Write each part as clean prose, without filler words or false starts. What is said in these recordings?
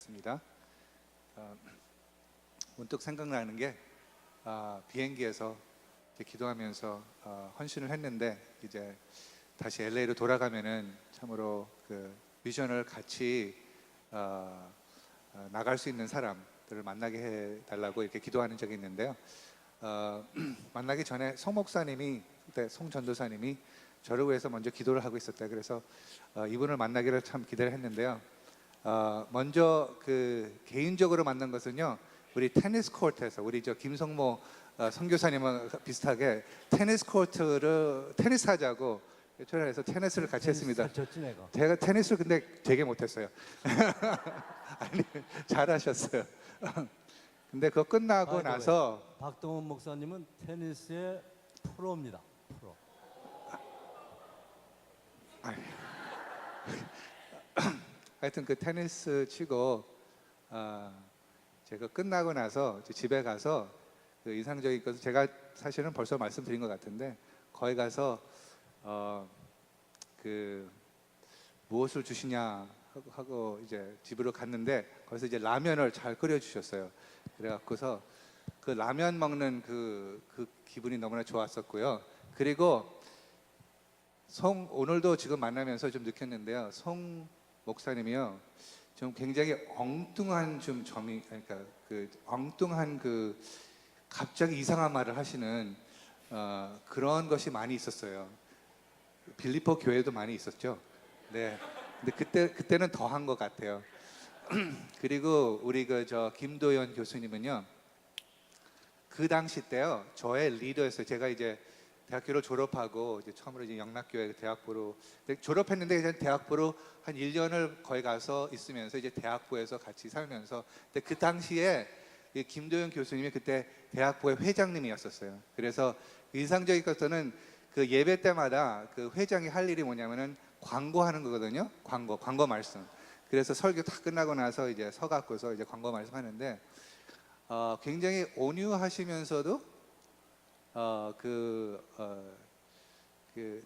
있습니다. 문득 생각나는 게 비행기에서 기도하면서 헌신을 했는데 이제 다시 LA로 돌아가면은 참으로 그 비전을 같이 나갈 수 있는 사람들을 만나게 해달라고 이렇게 기도하는 적이 있는데요. 만나기 전에 송 목사님이 그때 송 전도사님이 저를 위해서 먼저 기도를 하고 있었다. 그래서 이분을 만나기를 참 기대를 했는데요. 먼저 그 개인적으로 만난 것은요, 우리 테니스 코트에서 우리 저 김성모 선교사님과 비슷하게 테니스 코트를 테니스 하자고 초대해서 테니스를 같이 했습니다. 제가 테니스를 근데 되게 못했어요. 아니 잘하셨어요. 근데 그거 끝나고 나서 박동원 목사님은 테니스의 프로입니다. 프로. 하여튼 그 테니스 치고 제가 끝나고 나서 집에 가서 그 인상적인 것은 제가 사실은 벌써 말씀드린 것 같은데 거기 가서 그 무엇을 주시냐 하고 이제 집으로 갔는데 거기서 이제 라면을 잘 끓여 주셨어요. 그래갖고서 그 라면 먹는 그 기분이 너무나 좋았었고요. 그리고 오늘도 지금 만나면서 좀 느꼈는데요. 송 목사님이요, 좀 굉장히 엉뚱한 좀 점이, 그러니까 그 엉뚱한 그 갑자기 이상한 말을 하시는 그런 것이 많이 있었어요. 빌리포 교회도 많이 있었죠. 네. 근데 그때는 더 한 것 같아요. 그리고 우리 그 저 김도연 교수님은요, 그 당시 때요, 저의 리더였어요. 제가 이제 대학교를 졸업하고 이제 처음으로 이제 영락교회 대학부로 졸업했는데 이제 대학부로 한 1년을 거기 가서 있으면서 이제 대학부에서 같이 살면서, 근데 그 당시에 이 김도현 교수님이 그때 대학부의 회장님이었었어요. 그래서 인상적인 것은 그 예배 때마다 그 회장이 할 일이 뭐냐면은 광고하는 거거든요. 광고 말씀. 그래서 설교 다 끝나고 나서 이제 서갖고서 이제 광고 말씀하는데 굉장히 온유하시면서도 그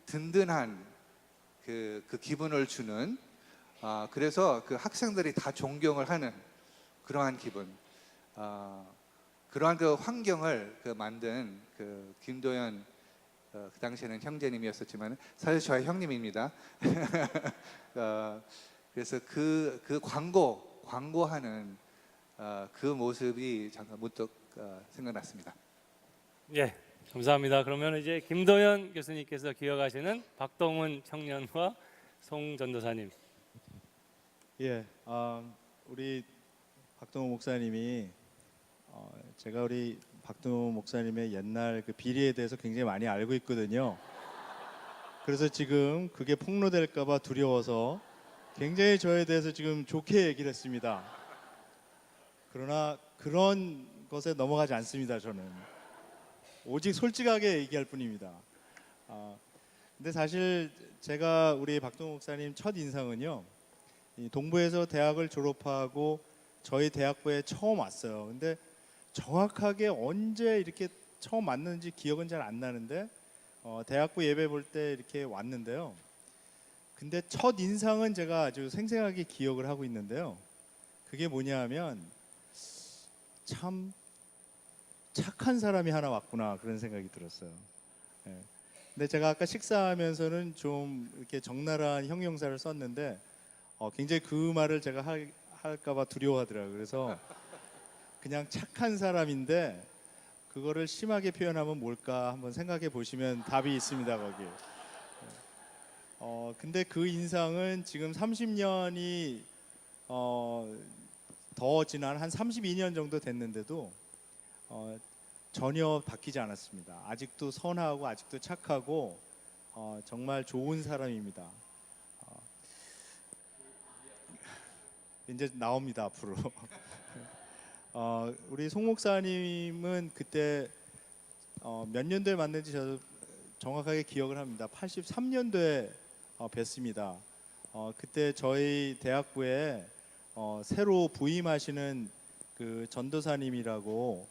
든든한 그 기분을 주는, 그래서 그 학생들이 다 존경을 하는 그러한 기분, 그러한 그 환경을 만든 그 김도연, 그 당시에는 형제님이었었지만 사실 저의 형님입니다. 그래서 그 광고하는 그 모습이 잠깐 문득 생각났습니다. 예, 감사합니다. 그러면 이제 김도연 교수님께서 기억하시는 박동훈 청년과 송 전도사님. 예, 우리 박동훈 목사님이 제가 우리 박동훈 목사님의 옛날 그 비리에 대해서 굉장히 많이 알고 있거든요. 그래서 지금 그게 폭로될까봐 두려워서 굉장히 저에 대해서 지금 좋게 얘기를 했습니다. 그러나 그런 것에 넘어가지 않습니다. 저는 오직 솔직하게 얘기할 뿐입니다. 근데 사실 제가 우리 박동훈 목사님 첫 인상은요, 이 동부에서 대학을 졸업하고 저희 대학부에 처음 왔어요. 근데 정확하게 언제 이렇게 처음 만났는지 기억은 잘 안 나는데 대학부 예배 볼 때 이렇게 왔는데요. 근데 첫 인상은 제가 아주 생생하게 기억을 하고 있는데요. 그게 뭐냐 하면 참 착한 사람이 하나 왔구나, 그런 생각이 들었어요. 예. 근데 제가 아까 식사하면서는 좀 이렇게 적나라한 형용사를 썼는데 굉장히 그 말을 제가 할까봐 두려워하더라고요. 그래서 그냥 착한 사람인데 그거를 심하게 표현하면 뭘까 한번 생각해 보시면 답이 있습니다, 거기. 근데 그 인상은 지금 30년이 더 지난 한 32년 정도 됐는데도 전혀 바뀌지 않았습니다. 아직도 선하고 아직도 착하고 정말 좋은 사람입니다. 이제 나옵니다, 앞으로. 우리 송 목사님은 그때 몇 년도에 만났는지 저도 정확하게 기억을 합니다. 83년도에 뵀습니다. 그때 저희 대학부에 새로 부임하시는 그 전도사님이라고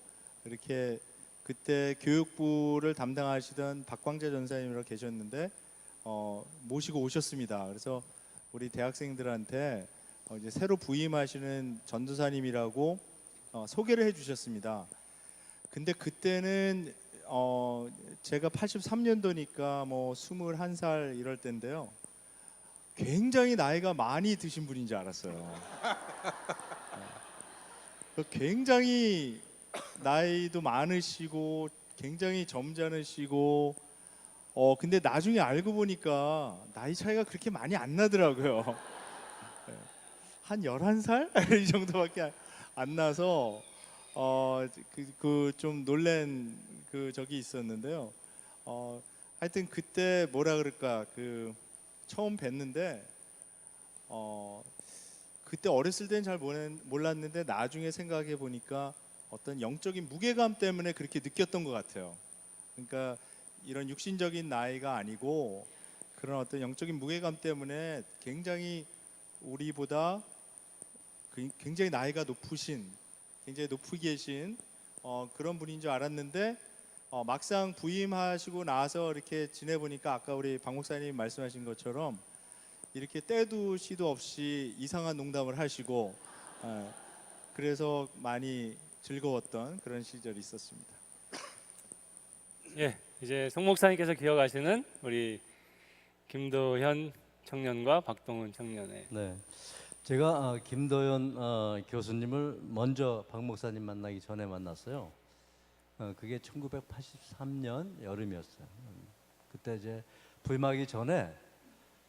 이렇게 그때 교육부를 담당하시던 박광재 전사님이라고 계셨는데 모시고 오셨습니다. 그래서 우리 대학생들한테 이제 새로 부임하시는 전도사님이라고 소개를 해주셨습니다. 근데 그때는 제가 83년도니까 뭐 21살 이럴 때인데요. 굉장히 나이가 많이 드신 분인 줄 알았어요. 굉장히 나이도 많으시고 굉장히 점잖으시고 근데 나중에 알고 보니까 나이 차이가 그렇게 많이 안 나더라고요. 한 11살 이 정도밖에 안 나서 그 좀 놀란 그 적이 있었는데요. 하여튼 그때 뭐라 그럴까 그 처음 뵀는데 그때 어렸을 때는 잘 몰랐는데 나중에 생각해 보니까 어떤 영적인 무게감 때문에 그렇게 느꼈던 것 같아요. 그러니까 이런 육신적인 나이가 아니고 그런 어떤 영적인 무게감 때문에 굉장히 우리보다 굉장히 나이가 높으신, 굉장히 높이 계신 그런 분인 줄 알았는데 막상 부임하시고 나서 이렇게 지내보니까 아까 우리 박 목사님 말씀하신 것처럼 이렇게 때도 시도 없이 이상한 농담을 하시고 그래서 많이 즐거웠던 그런 시절이 있었습니다. 예, 이제 송 목사님께서 기억하시는 우리 김도현 청년과 박동훈 청년의 네, 제가 김도현 교수님을 먼저 박 목사님 만나기 전에 만났어요. 그게 1983년 여름이었어요. 그때 이제 부임하기 전에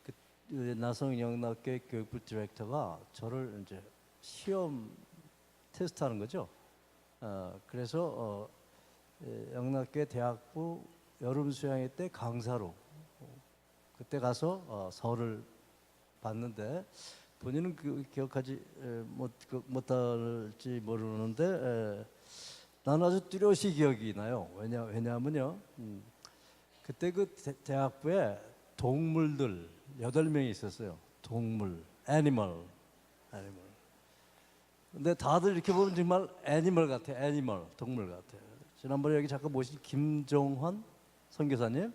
그 나성영락교회 교육부 디렉터가 저를 이제 시험 테스트하는 거죠. 그래서 영락교회 대학부 여름 수양회 때 강사로 그때 가서 설을 봤는데 본인은 기억하지 못할지 모르는데 나는 아주 뚜렷이 기억이 나요. 왜냐하면요. 그때 그 대학부에 동물들 8명이 있었어요. 동물, 애니멀. 근데 다들 이렇게 보면 정말 애니멀 같아. 애니멀, 동물 같아. 지난번에 여기 잠깐 모신 김종환 선교사님,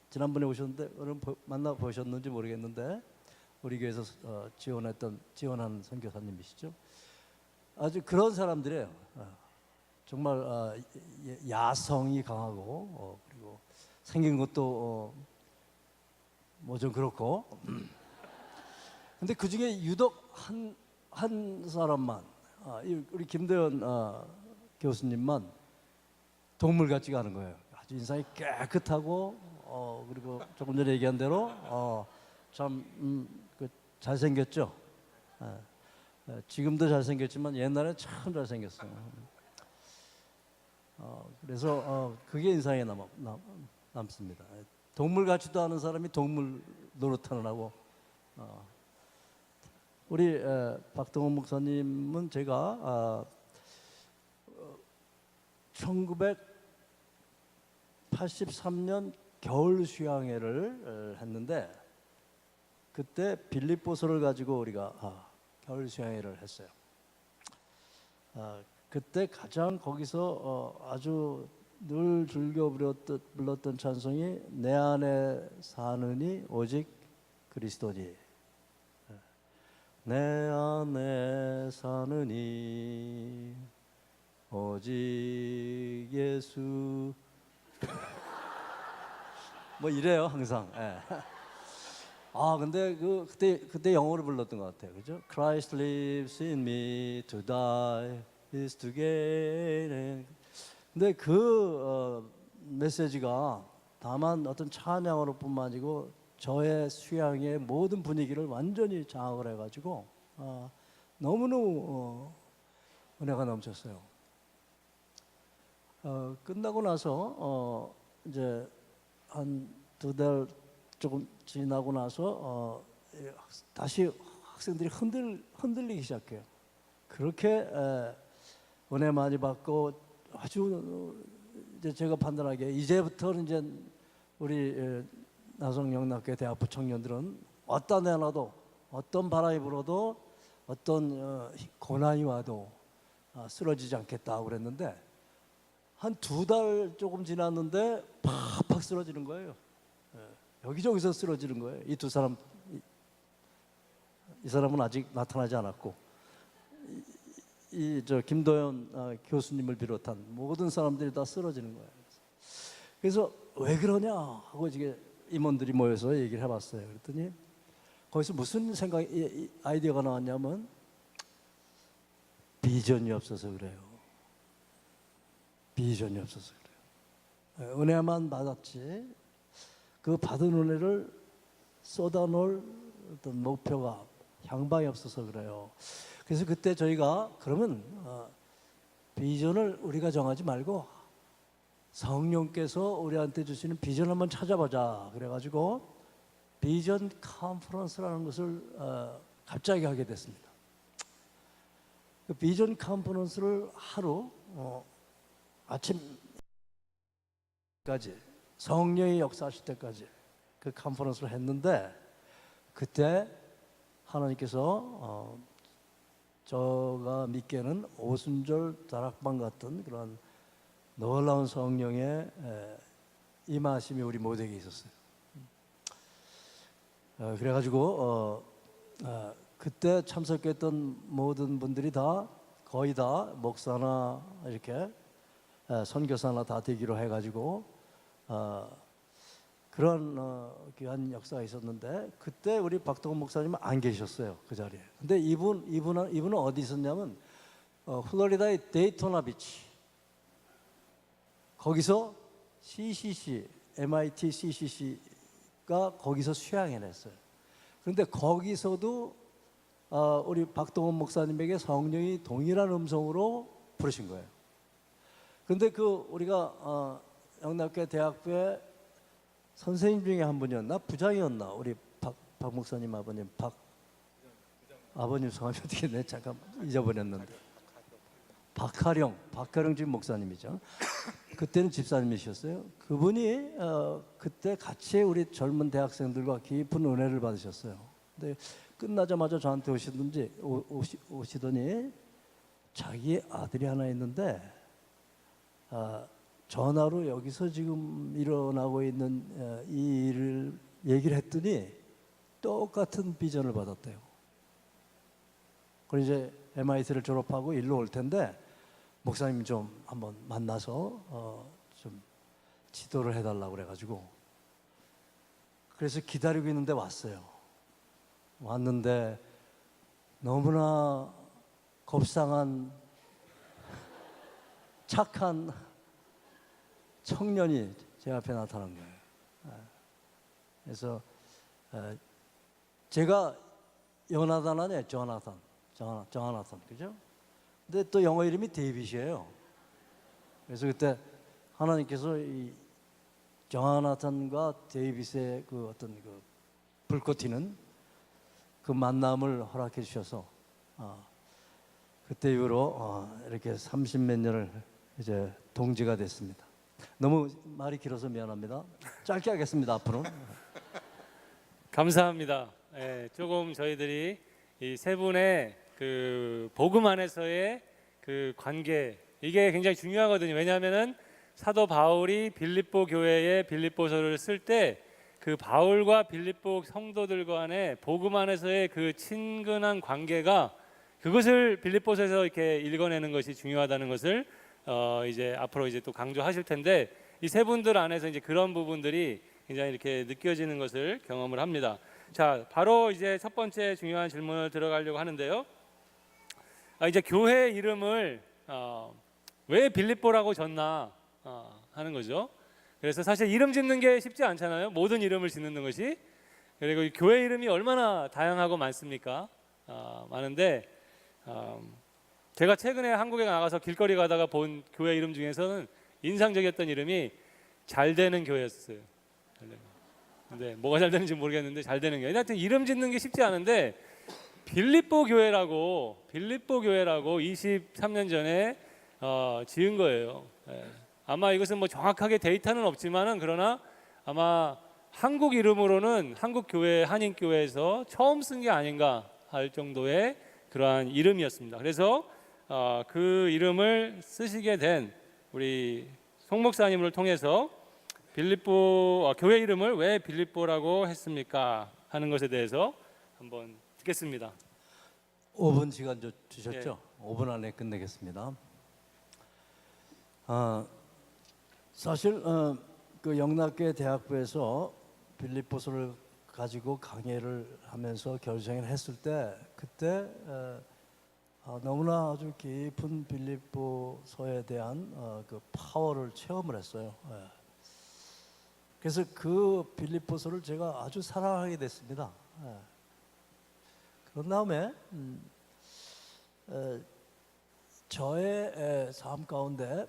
지난번에 오셨는데 오늘 만나 보셨는지 모르겠는데 우리 교회에서 지원한 선교사님이시죠. 아주 그런 사람들이에요. 정말 야성이 강하고 그리고 생긴 것도 뭐 좀 그렇고. 근데 그 중에 유독 한 사람만 우리 김도현 교수님만 동물 같지가 않은 거예요. 아주 인상이 깨끗하고 그리고 조금 전에 얘기한 대로 참 잘생겼죠. 지금도 잘생겼지만 옛날에 참 잘생겼어요. 그래서 그게 인상에 남습니다. 동물 같지도 않은 사람이 동물 노릇하는 하고 우리 박동훈 목사님은 제가 1983년 겨울 수양회를 했는데 그때 빌립보서를 가지고 우리가 겨울 수양회를 했어요. 그때 가장 거기서 아주 늘 즐겨 불렀던 찬송이 내 안에 사느니 오직 그리스도니. 내 안에 사느니 오직 예수. 뭐 이래요 항상. 예. 근데 그때 영어로 불렀던 것 같아요, 그죠? Christ lives in me, to die is to gain. 근데 그 메시지가 다만 어떤 찬양으로뿐만 아니고 저의 수양의 모든 분위기를 완전히 장악을 해가지고 너무너무 은혜가 넘쳤어요. 끝나고 나서 이제 한 2달 조금 지나고 나서 다시 학생들이 흔들리기 시작해요. 그렇게 은혜 많이 받고 아주 이제 제가 판단하기에 이제부터는 이제 우리 나성영락교회 대학부 청년들은 어떤 애 하나도 어떤 바람이 불어도 어떤 고난이 와도 쓰러지지 않겠다고 그랬는데 한 2달 조금 지났는데 팍팍 쓰러지는 거예요. 여기저기서 쓰러지는 거예요. 이 두 사람 이 사람은 아직 나타나지 않았고 이 저 김도현 교수님을 비롯한 모든 사람들이 다 쓰러지는 거예요. 그래서 왜 그러냐 하고 이게 임원들이 모여서 얘기를 해봤어요. 그랬더니 거기서 무슨 생각이 아이디어가 나왔냐면 비전이 없어서 그래요. 비전이 없어서 그래요. 은혜만 받았지 그 받은 은혜를 쏟아놓을 어떤 목표가 향방이 없어서 그래요. 그래서 그때 저희가 그러면 비전을 우리가 정하지 말고 성령께서 우리한테 주시는 비전 한번 찾아보자. 그래가지고 비전 컨퍼런스라는 것을 갑자기 하게 됐습니다. 그 비전 컨퍼런스를 하루 아침까지 성령이 역사하실 때까지 그 컨퍼런스를 했는데 그때 하나님께서 저가 믿기에는 오순절 다락방 같은 그런 놀라운 성령의 임하심이 우리 모두에게 있었어요. 그래가지고 그때 참석했던 모든 분들이 다 거의 다 목사나 이렇게 선교사나 다 되기로 해가지고 그런 귀한 역사가 있었는데 그때 우리 박동원 목사님은 안 계셨어요 그 자리에. 근데 이분은 어디 있었냐면 플로리다의 데이토나 비치 거기서 CCC MIT CCC가 거기서 수양해냈어요. 그런데 거기서도 우리 박동원 목사님에게 성령이 동일한 음성으로 부르신 거예요. 그런데 그 우리가 영락교 대학부에 선생님 중에 한 분이었나 부장이었나 우리 박 목사님 아버님 아버님 성함이 어떻게 내 잠깐 잊어버렸는데 박하령 지금 목사님이죠. 그때는 집사님이셨어요. 그분이 그때 같이 우리 젊은 대학생들과 깊은 은혜를 받으셨어요. 근데 끝나자마자 저한테 오시더니 자기 아들이 하나 있는데 전화로 여기서 지금 일어나고 있는 이 일을 얘기를 했더니 똑같은 비전을 받았대요. 그리고 이제 MIT를 졸업하고 일로 올 텐데 목사님 좀 한번 만나서 좀 지도를 해달라고 그래가지고 그래서 기다리고 있는데 왔는데 너무나 곱상한 착한 청년이 제 앞에 나타난 거예요. 그래서 제가 요나단 아니에요. 조나단, 그죠? 근데 또 영어 이름이 데이빗이에요. 그래서 그때 하나님께서 이 조나단과 데이빗의 그 어떤 그 불꽃 튀는 그 만남을 허락해 주셔서 그때 이후로 이렇게 30몇 년을 이제 동지가 됐습니다. 너무 말이 길어서 미안합니다. 짧게 하겠습니다. 앞으로는. 감사합니다. 예, 조금 저희들이 이 세 분의 그 복음 안에서의 그 관계 이게 굉장히 중요하거든요. 왜냐하면은 사도 바울이 빌립보 교회에 빌립보서를 쓸 때 그 바울과 빌립보 성도들 간의 복음 안에서의 그 친근한 관계가 그것을 빌립보서에서 이렇게 읽어내는 것이 중요하다는 것을 이제 앞으로 이제 또 강조하실 텐데 이 세 분들 안에서 이제 그런 부분들이 굉장히 이렇게 느껴지는 것을 경험을 합니다. 자, 바로 이제 첫 번째 중요한 질문을 들어가려고 하는데요. 이제 교회 이름을 왜 빌립보라고 졌나 하는 거죠. 그래서 사실 이름 짓는 게 쉽지 않잖아요. 모든 이름을 짓는 것이. 그리고 이 교회 이름이 얼마나 다양하고 많습니까? 많은데 제가 최근에 한국에 나가서 길거리 가다가 본 교회 이름 중에서는 인상적이었던 이름이 잘 되는 교회였어요. 근데 뭐가 잘 되는지 모르겠는데 잘 되는 교회. 하여튼 이름 짓는 게 쉽지 않은데 빌립보 교회라고 23년 전에 지은 거예요. 아마 이것은 뭐 정확하게 데이터는 없지만은 그러나 아마 한국 이름으로는 한국 교회 한인 교회에서 처음 쓴 게 아닌가 할 정도의 그러한 이름이었습니다. 그래서 그 이름을 쓰시게 된 우리 송 목사님을 통해서 빌립보 교회 이름을 왜 빌립보라고 했습니까 하는 것에 대해서 한번 듣겠습니다. 5분 시간 주셨죠? 5분 안에 끝내겠습니다. 사실 그 영락계 대학부에서 빌립보서를 가지고 강의를 하면서 결정을 했을 때 그때 너무나 아주 깊은 빌립보서에 대한 그 파워를 체험을 했어요. 그래서 그 빌립보서를 제가 아주 사랑하게 됐습니다. 그런 다음에 저의 삶 가운데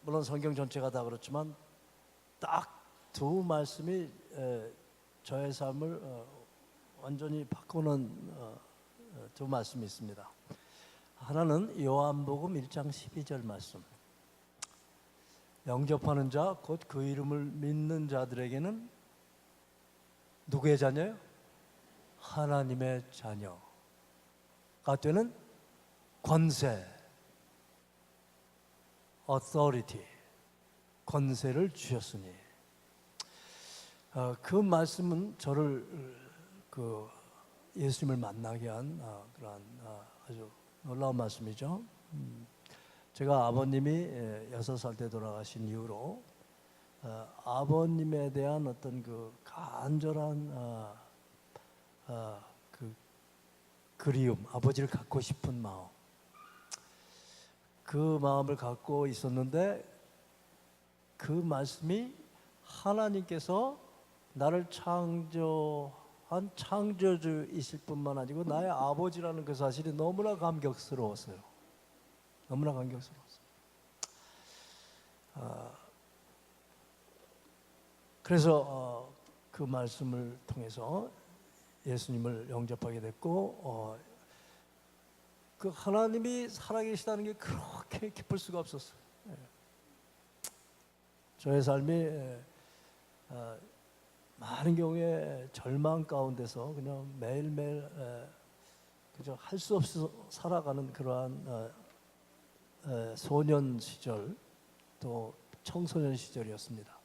물론 성경 전체가 다 그렇지만 딱 두 말씀이 저의 삶을 완전히 바꾸는 두 말씀이 있습니다. 하나는 요한복음 1장 12절 말씀. 영접하는 자 곧 그 이름을 믿는 자들에게는 누구의 자녀요? 하나님의 자녀가 되는 권세, authority, 권세를 주셨으니. 그 말씀은 저를 그 예수님을 만나게 한 그러한 아주 놀라운 말씀이죠. 제가 아버님이 6살 때 돌아가신 이후로 아버님에 대한 어떤 그 간절한 그 그리움, 아버지를 갖고 싶은 마음, 그 마음을 갖고 있었는데 그 말씀이 하나님께서 나를 창조한 창조주이실 뿐만 아니고 나의 아버지라는 그 사실이 너무나 감격스러웠어요. 너무나 감격스러웠어요. 그래서 그 말씀을 통해서 예수님을 영접하게 됐고 그 하나님이 살아계시다는 게 그렇게 기쁠 수가 없었어요. 저의 삶이 많은 경우에 절망 가운데서 그냥 매일매일 그저 할 수 없이 살아가는 그러한 소년 시절 또 청소년 시절이었습니다.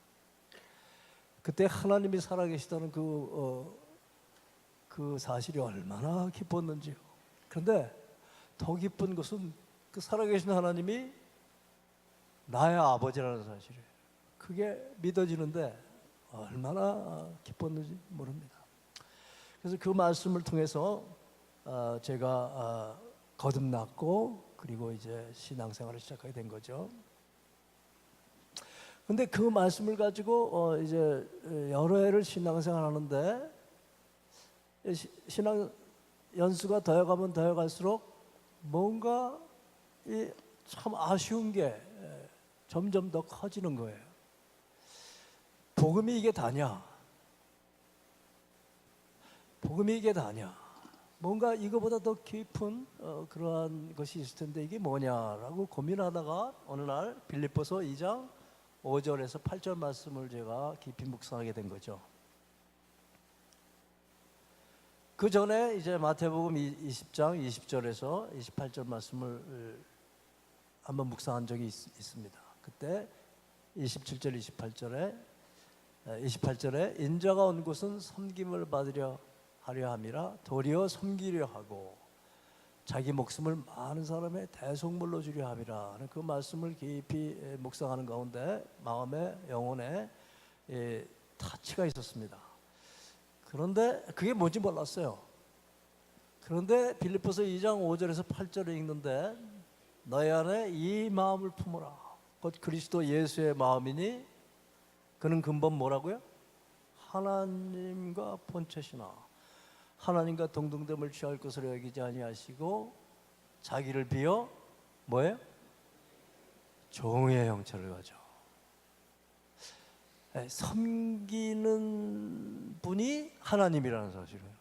그때 하나님이 살아계시다는 그 사실이 얼마나 기뻤는지요. 그런데 더 기쁜 것은 그 살아계신 하나님이 나의 아버지라는 사실이에요. 그게 믿어지는데 얼마나 기뻤는지 모릅니다. 그래서 그 말씀을 통해서 제가 거듭났고 그리고 이제 신앙생활을 시작하게 된 거죠. 근데 그 말씀을 가지고 이제 여러 해를 신앙생활하는데 신앙 연수가 더해가면 더해갈수록 뭔가 참 아쉬운 게 점점 더 커지는 거예요. 복음이 이게 다냐? 복음이 이게 다냐? 뭔가 이거보다 더 깊은 그러한 것이 있을 텐데 이게 뭐냐라고 고민하다가 어느 날 빌립보서 2장 5절에서 8절 말씀을 제가 깊이 묵상하게 된 거죠. 그 전에 이제 마태복음 20장 20절에서 28절 말씀을 한번 묵상한 적이 있습니다. 그때 27절 28절에 인자가 온 곳은 섬김을 받으려 하려 함이라 도리어 섬기려 하고 자기 목숨을 많은 사람의 대속물로 주려 함이라 하는 그 말씀을 깊이 묵상하는 가운데 마음에 영혼에 타치가 있었습니다. 그런데 그게 뭔지 몰랐어요. 그런데 빌립보서 2장 5절에서 8절에 읽는데 너희 안에 이 마음을 품어라 곧 그리스도 예수의 마음이니 그는 근본 뭐라고요? 하나님과 본체시나 하나님과 동등됨을 취할 것으로 여기지 아니하시고 자기를 비어 뭐예요? 종의 형체를 가져 섬기는 분이 하나님이라는 사실이에요.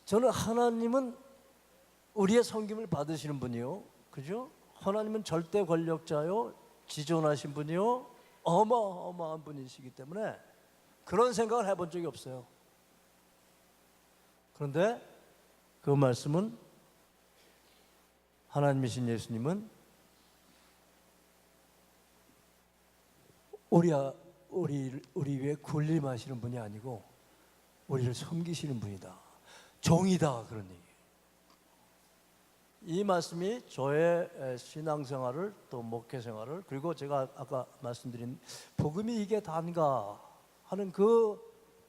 저는 하나님은 우리의 섬김을 받으시는 분이요, 그죠? 하나님은 절대 권력자요, 지존하신 분이요, 어마어마한 분이시기 때문에 그런 생각을 해본 적이 없어요. 그런데 그 말씀은 하나님이신 예수님은 우리 위에 군림하시는 분이 아니고 우리를 섬기시는 분이다. 종이다. 그런 얘기예요. 이 말씀이 저의 신앙생활을 또 목회생활을 그리고 제가 아까 말씀드린 복음이 이게 단가 하는 그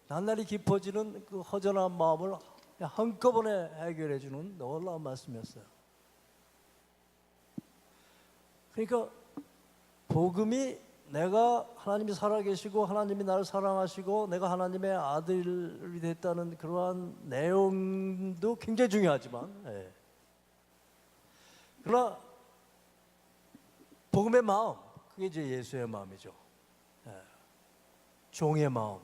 낱날이 깊어지는 그 허전한 마음을 한꺼번에 해결해 주는 놀라운 말씀이었어요. 그러니까 복음이 내가 하나님이 살아계시고 하나님이 나를 사랑하시고 내가 하나님의 아들이 됐다는 그러한 내용도 굉장히 중요하지만 그러나 복음의 마음 그게 이제 예수의 마음이죠. 종의 마음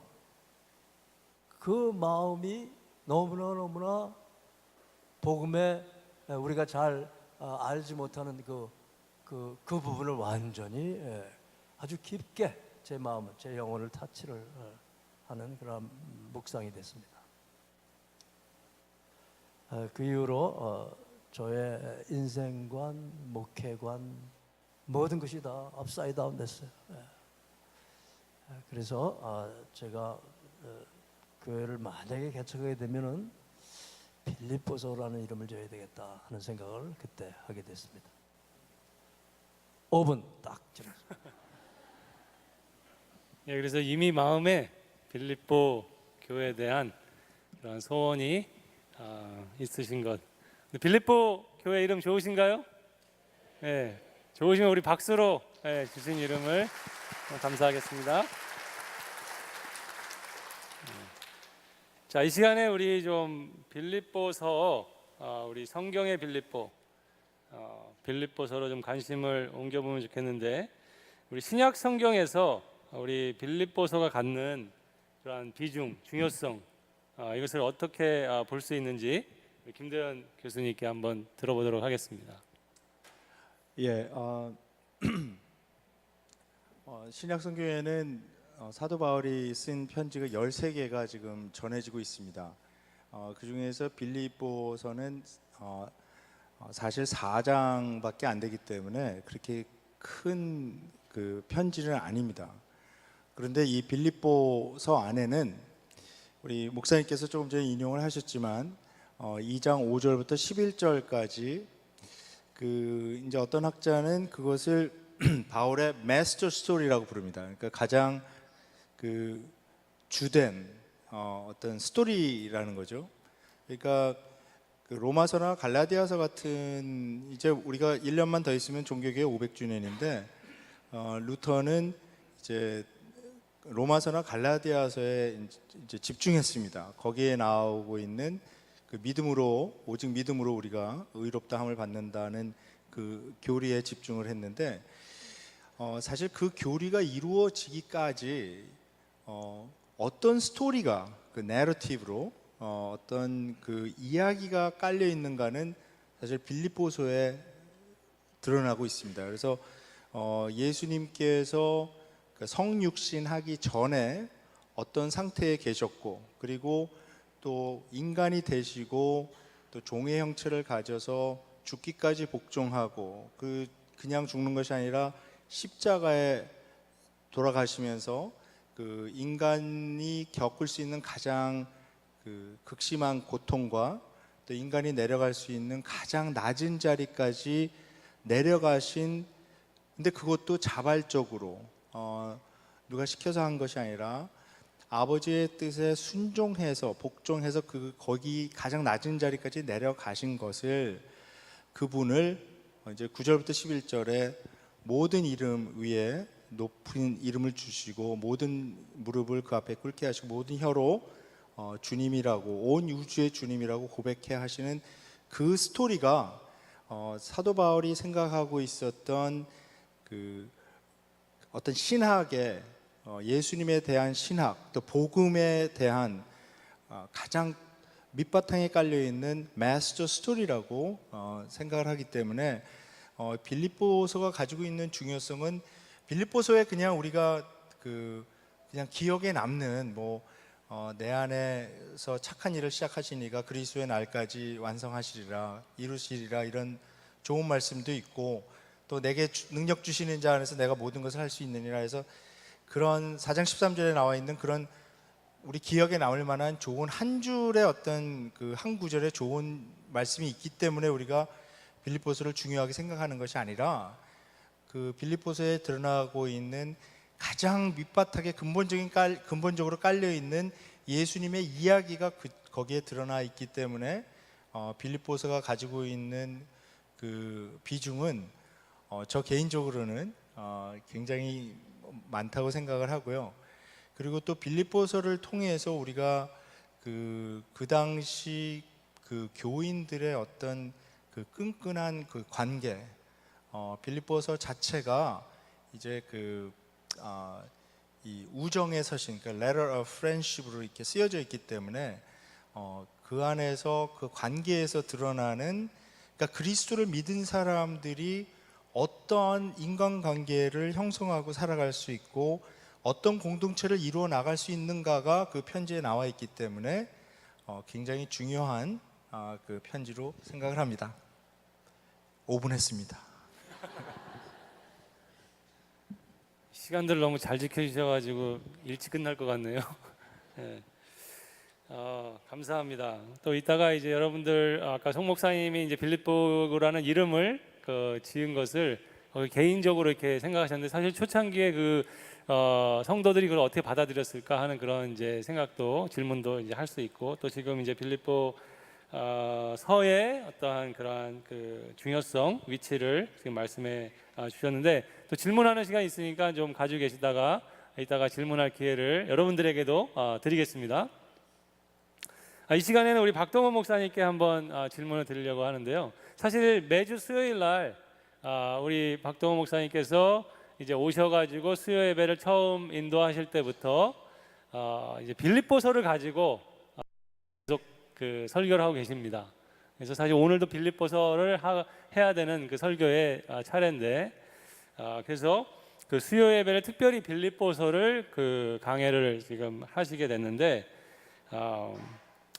그 마음이 너무나 복음에 우리가 잘 알지 못하는 그 부분을 완전히 아주 깊게 제 마음을 제 영혼을 타치를 하는 그런 묵상이 됐습니다. 그 이후로 저의 인생관, 목회관 모든 것이 다 업사이드 다운 됐어요. 그래서 제가 교회를 만약에 개척하게 되면은 빌립보서라는 이름을 줘야 되겠다 하는 생각을 그때 하게 됐습니다. 5분 딱 지났습니다. 예, 그래서 이미 마음에 빌립보 교회에 대한 그런 소원이 있으신 것. 빌립보 교회 이름 좋으신가요? 예, 좋으시면 우리 박수로 주신 이름을 감사하겠습니다. 자, 이 시간에 우리 좀 빌립보서 우리 성경의 빌립보서로 좀 관심을 옮겨보면 좋겠는데 우리 신약 성경에서 우리 빌립보서가 갖는 그러한 비중, 중요성 이것을 어떻게 볼 수 있는지 우리 김대현 교수님께 한번 들어보도록 하겠습니다. 예, 신약 성경에는 사도 바울이 쓴 편지가 13개가 지금 전해지고 있습니다. 그 중에서 빌립보서는 사실 4장밖에 안 되기 때문에 그렇게 큰 그 편지는 아닙니다. 그런데 이 빌립보서 안에는 우리 목사님께서 조금 전에 인용을 하셨지만 2장 5절부터 11절까지 그 이제 어떤 학자는 그것을 바울의 마스터 스토리라고 부릅니다. 그러니까 가장 그 주된 어떤 스토리라는 거죠. 그러니까 그 로마서나 갈라디아서 같은 이제 우리가 1년만 더 있으면 종교개혁 500주년인데 루터는 이제 로마서나 갈라디아서에 이제 집중했습니다. 거기에 나오고 있는 그 믿음으로 오직 믿음으로 우리가 의롭다함을 받는다는 그 교리에 집중을 했는데 사실 그 교리가 이루어지기까지 어떤 스토리가 그 내러티브로 어떤 그 이야기가 깔려 있는가는 사실 빌립보서에 드러나고 있습니다. 그래서 예수님께서 성육신하기 전에 어떤 상태에 계셨고 그리고 또 인간이 되시고 또 종의 형체를 가져서 죽기까지 복종하고 그냥 죽는 것이 아니라 십자가에 돌아가시면서 그 인간이 겪을 수 있는 가장 그 극심한 고통과 또 인간이 내려갈 수 있는 가장 낮은 자리까지 내려가신 근데 그것도 자발적으로 누가 시켜서 한 것이 아니라 아버지의 뜻에 순종해서 복종해서 거기 가장 낮은 자리까지 내려가신 것을 그분을 이제 9절부터 11절에 모든 이름 위에 높은 이름을 주시고 모든 무릎을 그 앞에 꿇게 하시고 모든 혀로 주님이라고 온 우주의 주님이라고 고백해 하시는 그 스토리가 사도 바울이 생각하고 있었던 그 어떤 신학의 예수님에 대한 신학 또 복음에 대한 가장 밑바탕에 깔려 있는 마스터 스토리라고 생각을 하기 때문에 빌립보서가 가지고 있는 중요성은 빌립보서에 그냥 우리가 그냥 기억에 남는 내 안에서 착한 일을 시작하신 이가 그리스도의 날까지 완성하시리라 이루시리라 이런 좋은 말씀도 있고 또 내게 능력 주시는 자 안에서 내가 모든 것을 할 수 있느니라 해서 그런 4장 13절에 나와 있는 그런 우리 기억에 남을 만한 좋은 한 줄의 어떤 그 한 구절의 좋은 말씀이 있기 때문에 우리가 빌립보서를 중요하게 생각하는 것이 아니라 그 빌립보서에 드러나고 있는 가장 밑바닥에 근본적으로 깔려 있는 예수님의 이야기가 거기에 드러나 있기 때문에 빌립보서가 가지고 있는 그 비중은 저 개인적으로는 굉장히 많다고 생각을 하고요. 그리고 또 빌립보서를 통해서 우리가 그 당시 그 교인들의 어떤 그 끈끈한 그 관계, 빌립보서 자체가 이제 이 우정의 서신, 그러니까 letter of friendship으로 이렇게 쓰여져 있기 때문에 그 안에서 그 관계에서 드러나는, 그러니까 그리스도를 믿은 사람들이 어떠한 인간관계를 형성하고 살아갈 수 있고 어떤 공동체를 이루어 나갈 수 있는가가 그 편지에 나와 있기 때문에 굉장히 중요한 그 편지로 생각을 합니다. 5분 했습니다. 시간들 너무 잘 지켜주셔가지고 일찍 끝날 것 같네요. 네. 감사합니다. 또 이따가 이제 여러분들 아까 송 목사님이 이제 빌립보라는 이름을 지은 것을 개인적으로 이렇게 생각하셨는데 사실 초창기에 성도들이 그걸 어떻게 받아들였을까 하는 그런 이제 생각도 질문도 이제 할 수 있고 또 지금 이제 빌립보 서의 어떠한 그러한 그 중요성 위치를 지금 말씀해 주셨는데 또 질문하는 시간이 있으니까 좀 가지고 계시다가 이따가 질문할 기회를 여러분들에게도 드리겠습니다. 이 시간에는 우리 박동원 목사님께 한번 질문을 드리려고 하는데요. 사실 매주 수요일 날 우리 박동원 목사님께서 이제 오셔가지고 수요 예배를 처음 인도하실 때부터 이제 빌립보서를 가지고 계속 그 설교를 하고 계십니다. 그래서 사실 오늘도 빌립보서를 해야 되는 그 설교의 차례인데 그래서 그 수요 예배를 특별히 빌립보서를 그 강해를 지금 하시게 됐는데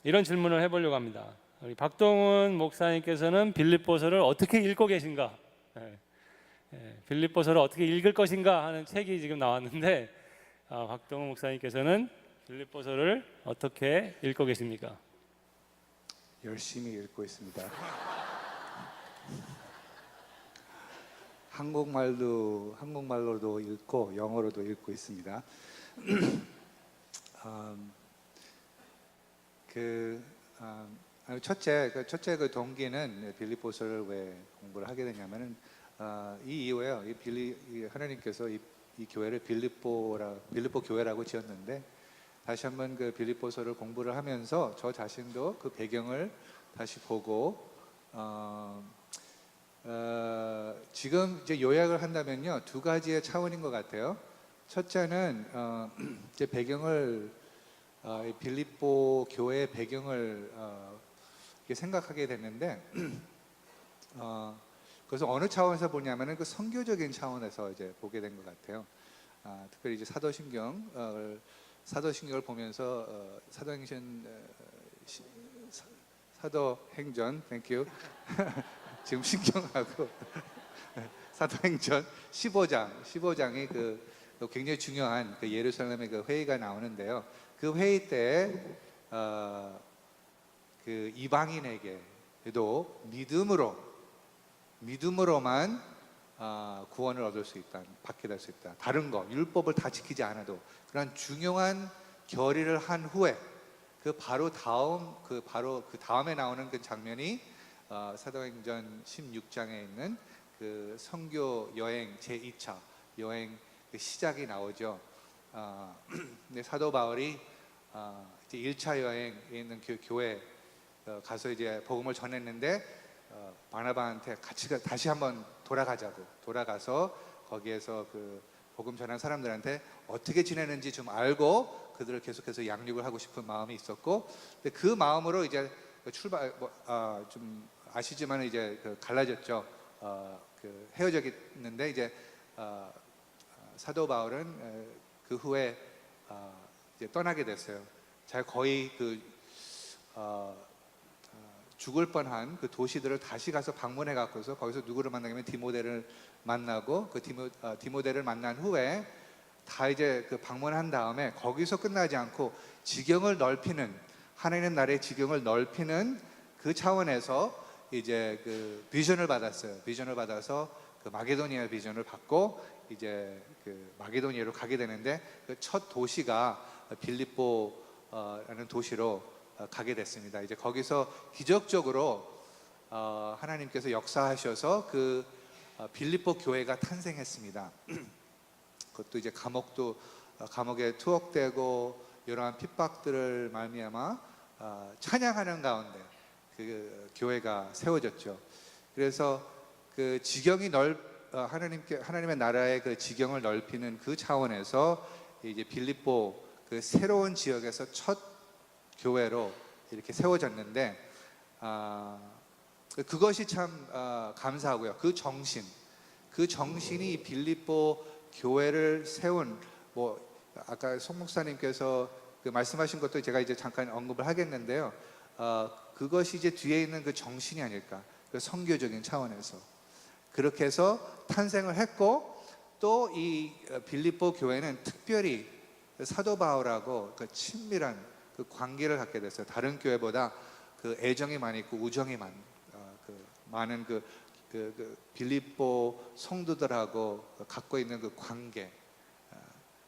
이런 질문을 해보려고 합니다. 우리 박동훈 목사님께서는 빌립보서를 어떻게 읽고 계신가? 빌립보서를 어떻게 읽을 것인가 하는 책이 지금 나왔는데 박동훈 목사님께서는 빌립보서를 어떻게 읽고 계십니까? 열심히 읽고 있습니다. 한국말로도 읽고 영어로도 읽고 있습니다. 첫째 그 동기는 빌립보서를 왜 공부를 하게 되냐면은 이 이유예요. 하나님께서 이 교회를 빌립보 교회라고 지었는데 다시 한번 그 빌립보서를 공부를 하면서 저 자신도 그 배경을 다시 보고 지금 이제 요약을 한다면요 2가지의 차원인 것 같아요. 첫째는 이제 배경을 빌립보 교회의 배경을 이렇게 생각하게 됐는데 그래서 어느 차원에서 보냐면은 그 선교적인 차원에서 이제 보게 된 것 같아요. 특별히 이제 사도신경을 보면서 사도행전, 땡큐. 지금 신경하고 사도행전 15장이 그 굉장히 중요한 그 예루살렘의 그 회의가 나오는데요. 그 회의 때 그 이방인에게도 믿음으로만 구원을 얻을 수 있다, 받게 될 수 있다. 다른 거 율법을 다 지키지 않아도 그런 중요한 결의를 한 후에 그 다음에 나오는 그 장면이 사도행전 16장에 있는 그 선교 여행 제2차 여행 그 시작이 나오죠. 근데 사도 바울이 이제 1차 여행에 있는 그 교회 가서 이제 복음을 전했는데 바나바한테 같이 다시 한번 돌아가서 거기에서 그 복음 전한 사람들한테 어떻게 지내는지 좀 알고 그들을 계속해서 양육을 하고 싶은 마음이 있었고, 근데 그 마음으로 이제 좀 아시지만 이제 갈라졌죠. 그 헤어졌는데 이제 사도 바울은 그 후에 이제 떠나게 됐어요. 제가 거의 죽을 뻔한 그 도시들을 다시 가서 방문해 갖고서 거기서 누구를 만나냐면 디모데를 만나고 그 디모데를 만난 후에 다 이제 그 방문한 다음에 거기서 끝나지 않고 지경을 넓히는, 하나님 나라의 지경을 넓히는 그 차원에서 이제 그 비전을 받았어요. 비전을 받아서 그 마게도니아 비전을 받고 이제 그 마게도니아로 가게 되는데 그 첫 도시가 빌립보라는 도시로 가게 됐습니다. 이제 거기서 기적적으로 하나님께서 역사하셔서 그 빌립보 교회가 탄생했습니다. 그것도 이제 감옥에 투옥되고 이러한 pis박들을 말미암아 찬양하는 가운데 그 교회가 세워졌죠. 그래서 그 지경이 하나님의 나라의 그 지경을 넓히는 그 차원에서 이제 빌립보 그 새로운 지역에서 첫 교회로 이렇게 세워졌는데 그것이 참 감사하고요. 그 정신이 이 빌립보 교회를 세운, 뭐 아까 송 목사님께서 그 말씀하신 것도 제가 이제 잠깐 언급을 하겠는데요. 그것이 이제 뒤에 있는 그 정신이 아닐까, 그 선교적인 차원에서 그렇게 해서 탄생을 했고, 또 이 빌립보 교회는 특별히 사도 바울하고 그 친밀한 그 관계를 갖게 됐어요. 다른 교회보다 그 애정이 많이 있고 우정이 많은 그 빌립보 성도들하고 갖고 있는 그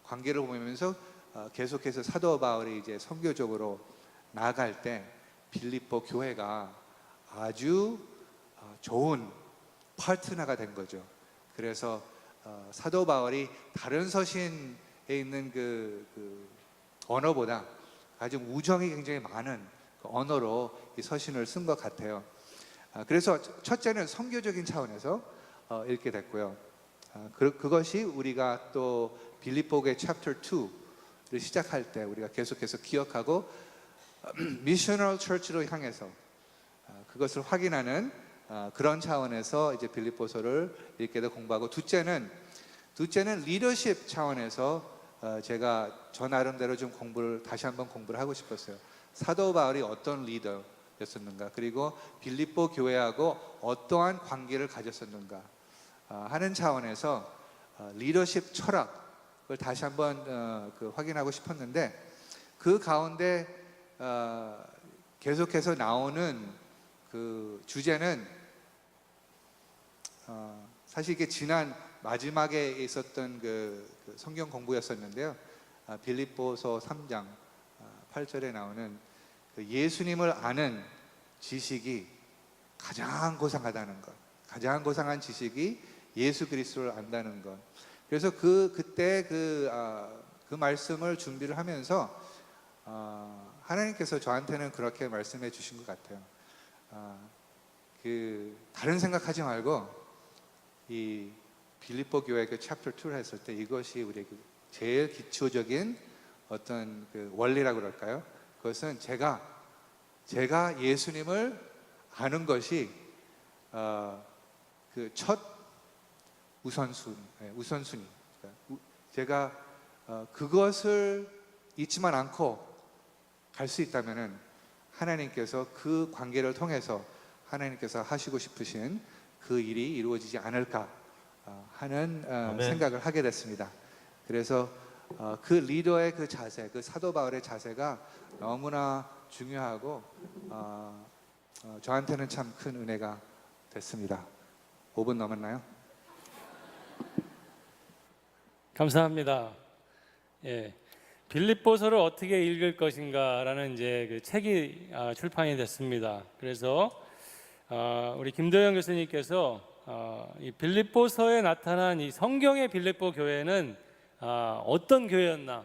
관계를 보면서 계속해서 사도 바울이 이제 선교적으로 나아갈 때 빌립보 교회가 아주 좋은 파트너가 된 거죠. 그래서 사도 바울이 다른 서신에 있는 그 언어보다 아주 우정이 굉장히 많은 그 언어로 이 서신을 쓴 것 같아요. 그래서 첫째는 선교적인 차원에서 읽게 됐고요. 그것이 우리가 또 빌립보의 챕터 2를 시작할 때 우리가 계속해서 기억하고 미셔널 처치로 향해서 그것을 확인하는 그런 차원에서 이제 빌립보서를 읽게 돼 공부하고, 둘째는 리더십 차원에서 제가 저 나름대로 좀 다시 한번 공부를 하고 싶었어요. 사도 바울이 어떤 리더였었는가, 그리고 빌립보 교회하고 어떠한 관계를 가졌었는가 하는 차원에서 리더십 철학을 다시 한번 확인하고 싶었는데, 그 가운데 계속해서 나오는 그 주제는 사실 이게 지난 마지막에 있었던 그 성경 공부였었는데요. 빌립보서 3장 8절에 나오는 그 예수님을 아는 지식이 가장 고상하다는 것, 가장 고상한 지식이 예수 그리스도를 안다는 것. 그래서 그때 그 말씀을 준비를 하면서 하나님께서 저한테는 그렇게 말씀해 주신 것 같아요. 다른 생각하지 말고 이 빌립보 교회 그 챕터 2를 했을 때 이것이 우리에게 제일 기초적인 어떤 그 원리라고 그럴까요? 그것은 제가 예수님을 아는 것이 그 첫 우선순위. 제가 그것을 잊지만 않고 갈 수 있다면은 하나님께서 그 관계를 통해서 하나님께서 하시고 싶으신 그 일이 이루어지지 않을까 하는 생각을 하게 됐습니다. 그래서 그 리더의 그 자세, 그 사도 바울의 자세가 너무나 중요하고 저한테는 참 큰 은혜가 됐습니다. 5분 넘었나요? 감사합니다. 예, 빌립보서를 어떻게 읽을 것인가라는 이제 그 책이 출판이 됐습니다. 그래서 우리 김도영 교수님께서 이 빌립보서에 나타난 이 성경의 빌립보 교회는 어떤 교회였나,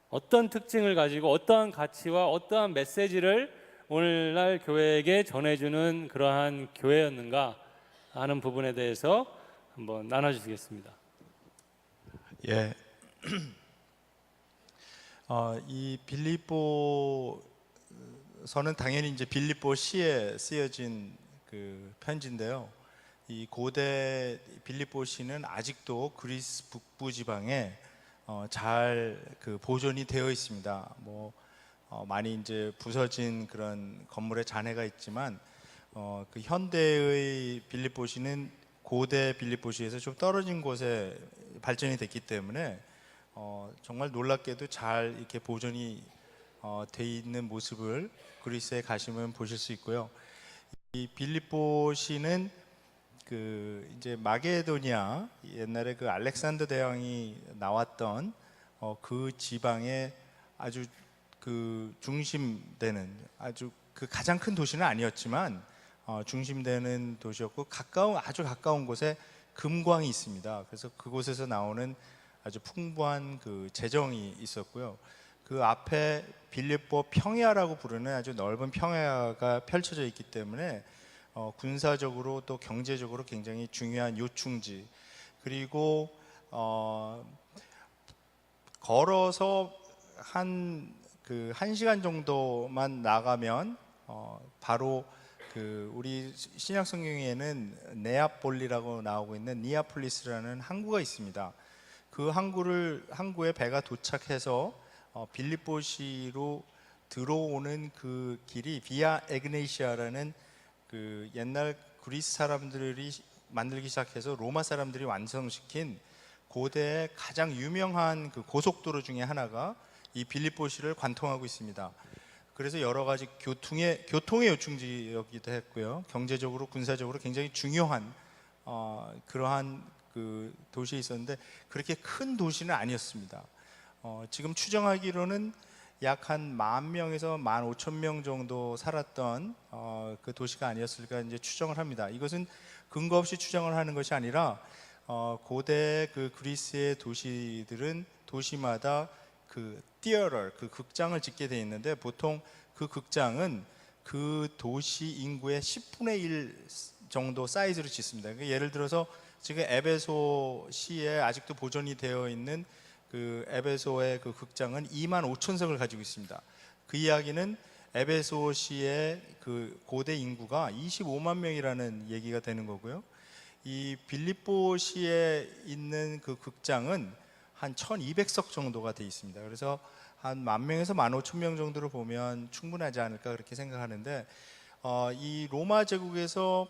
어떤 특징을 가지고 어떠한 가치와 어떠한 메시지를 오늘날 교회에게 전해주는 그러한 교회였는가 하는 부분에 대해서 한번 나눠주시겠습니다. 예. 이 빌립보서는 당연히 이제 빌립보시에 쓰여진 그 편지인데요. 이 고대 빌립보시는 아직도 그리스 북부 지방에 잘 그 보존이 되어 있습니다. 많이 이제 부서진 그런 건물의 잔해가 있지만 그 현대의 빌립보시는 고대 빌립보시에서 좀 떨어진 곳에 발전이 됐기 때문에 정말 놀랍게도 잘 이렇게 보존이 돼 있는 모습을 그리스에 가시면 보실 수 있고요. 이 빌립보시는 그 이제 마게도니아 옛날에 그 알렉산더 대왕이 나왔던 그 지방의 아주 그 중심되는 아주 그 가장 큰 도시는 아니었지만 중심되는 도시였고 아주 가까운 곳에 금광이 있습니다. 그래서 그곳에서 나오는 아주 풍부한 그 재정이 있었고요. 그 앞에 빌립보 평야라고 부르는 아주 넓은 평야가 펼쳐져 있기 때문에 군사적으로 또 경제적으로 굉장히 중요한 요충지, 그리고 걸어서 한 1시간 정도만 나가면 바로 그 우리 신약 성경에는 네아폴리라고 나오고 있는 니아폴리스라는 항구가 있습니다. 그 항구에 배가 도착해서 빌립보시로 들어오는 그 길이 비아 에그네시아라는 그 옛날 그리스 사람들이 만들기 시작해서 로마 사람들이 완성시킨 고대의 가장 유명한 그 고속도로 중에 하나가 이 빌립보시를 관통하고 있습니다. 그래서 여러 가지 교통의 요충지이기도 했고요. 경제적으로, 군사적으로 굉장히 중요한 그러한 그 도시에 있었는데 그렇게 큰 도시는 아니었습니다. 지금 추정하기로는 약 한 10,000명에서 15,000명 정도 살았던 그 도시가 아니었을까 이제 추정을 합니다. 이것은 근거 없이 추정을 하는 것이 아니라 고대 그 그리스의 도시들은 도시마다 그 티어럴, 그 극장을 짓게 돼 있는데 보통 그 극장은 그 도시 인구의 10분의 1 정도 사이즈로 짓습니다. 그러니까 예를 들어서 지금 에베소시에 아직도 보존이 되어 있는 그 에베소의 그 극장은 25,000석을 가지고 있습니다. 그 이야기는 에베소시의 그 고대 인구가 25만 명이라는 얘기가 되는 거고요. 이 빌립보시에 있는 그 극장은 한 1,200석 정도가 돼 있습니다. 그래서 한 10,000명에서 15,000명 정도로 보면 충분하지 않을까 그렇게 생각하는데 이 로마 제국에서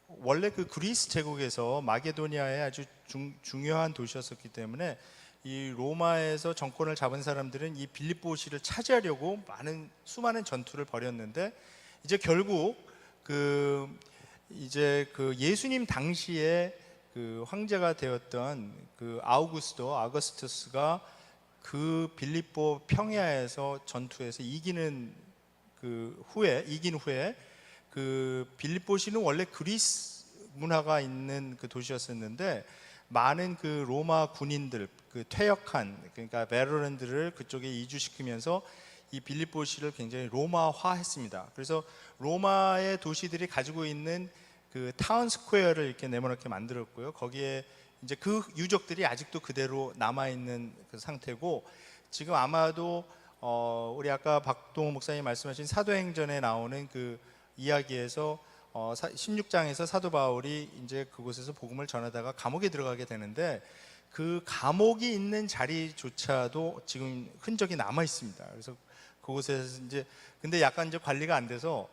원래 그 그리스 제국에서 마게도니아의 아주 중요한 도시였었기 때문에 이 로마에서 정권을 잡은 사람들은 이 빌립보시를 차지하려고 수많은 전투를 벌였는데 이제 결국 이제 예수님 당시에 그 황제가 되었던 그 아우구스투스가 그 빌립보 평야에서 전투에서 이긴 후에 그 빌립보시는 원래 그리스 문화가 있는 그 도시였었는데 많은 그 로마 군인들, 그 퇴역한 그러니까 베르란들을 그쪽에 이주시키면서 이 빌립보시를 굉장히 로마화했습니다. 그래서 로마의 도시들이 가지고 있는 그 타운 스퀘어를 이렇게 네모나게 만들었고요. 거기에 이제 그 유적들이 아직도 그대로 남아 있는 그 상태고 지금 아마도 우리 아까 박동호 목사님 말씀하신 사도행전에 나오는 그 이야기에서 16장에서 사도 바울이 이제 그곳에서 복음을 전하다가 감옥에 들어가게 되는데 그 감옥이 있는 자리조차도 지금 흔적이 남아 있습니다. 그래서 그곳에서 이제 근데 약간 이제 관리가 안 돼서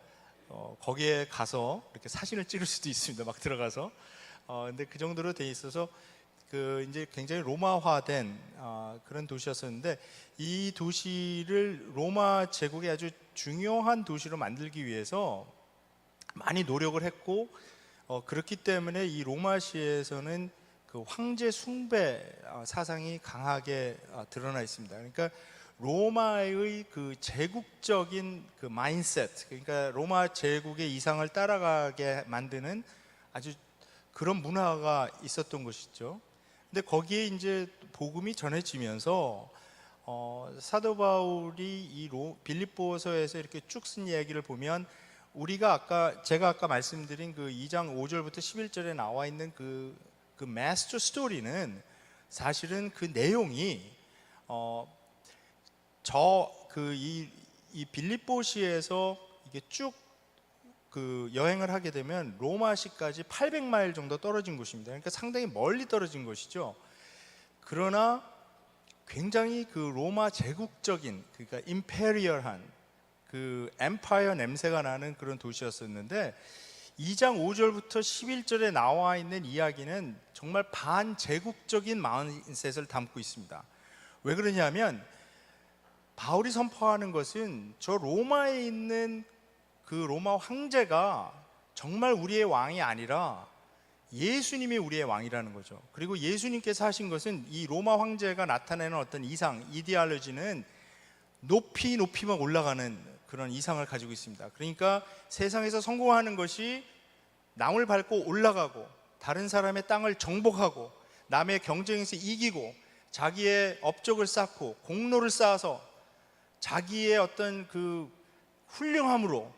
거기에 가서 이렇게 사진을 찍을 수도 있습니다. 막 들어가서 근데 그 정도로 돼 있어서 그 이제 굉장히 로마화된 그런 도시였었는데 이 도시를 로마 제국의 아주 중요한 도시로 만들기 위해서 많이 노력을 했고 그렇기 때문에 이 로마시에서는 그 황제 숭배 사상이 강하게 드러나 있습니다. 그러니까 로마의 그 제국적인 그 마인셋, 그러니까 로마 제국의 이상을 따라가게 만드는 아주 그런 문화가 있었던 것이죠. 근데 거기에 이제 복음이 전해지면서 사도 바울이 이 빌립보서에서 이렇게 쭉 쓴 이야기를 보면 제가 아까 말씀드린 그 2장 5절부터 11절에 나와 있는 그 마스터 스토리는 사실은 그 내용이 이 빌립보시에서 이게 쭉 그 여행을 하게 되면 로마시까지 800마일 정도 떨어진 곳입니다. 그러니까 상당히 멀리 떨어진 것이죠. 그러나 굉장히 그 로마 제국적인 그러니까 임페리얼한 그 엠파이어 냄새가 나는 그런 도시였었는데 2장 5절부터 11절에 나와 있는 이야기는 정말 반제국적인 마인셋을 담고 있습니다. 왜 그러냐면 바울이 선포하는 것은 저 로마에 있는 그 로마 황제가 정말 우리의 왕이 아니라 예수님이 우리의 왕이라는 거죠. 그리고 예수님께서 하신 것은 이 로마 황제가 나타내는 어떤 이상, 이데올로지는 높이만 올라가는 그런 이상을 가지고 있습니다. 그러니까 세상에서 성공하는 것이 남을 밟고 올라가고 다른 사람의 땅을 정복하고 남의 경쟁에서 이기고 자기의 업적을 쌓고 공로를 쌓아서 자기의 어떤 그 훌륭함으로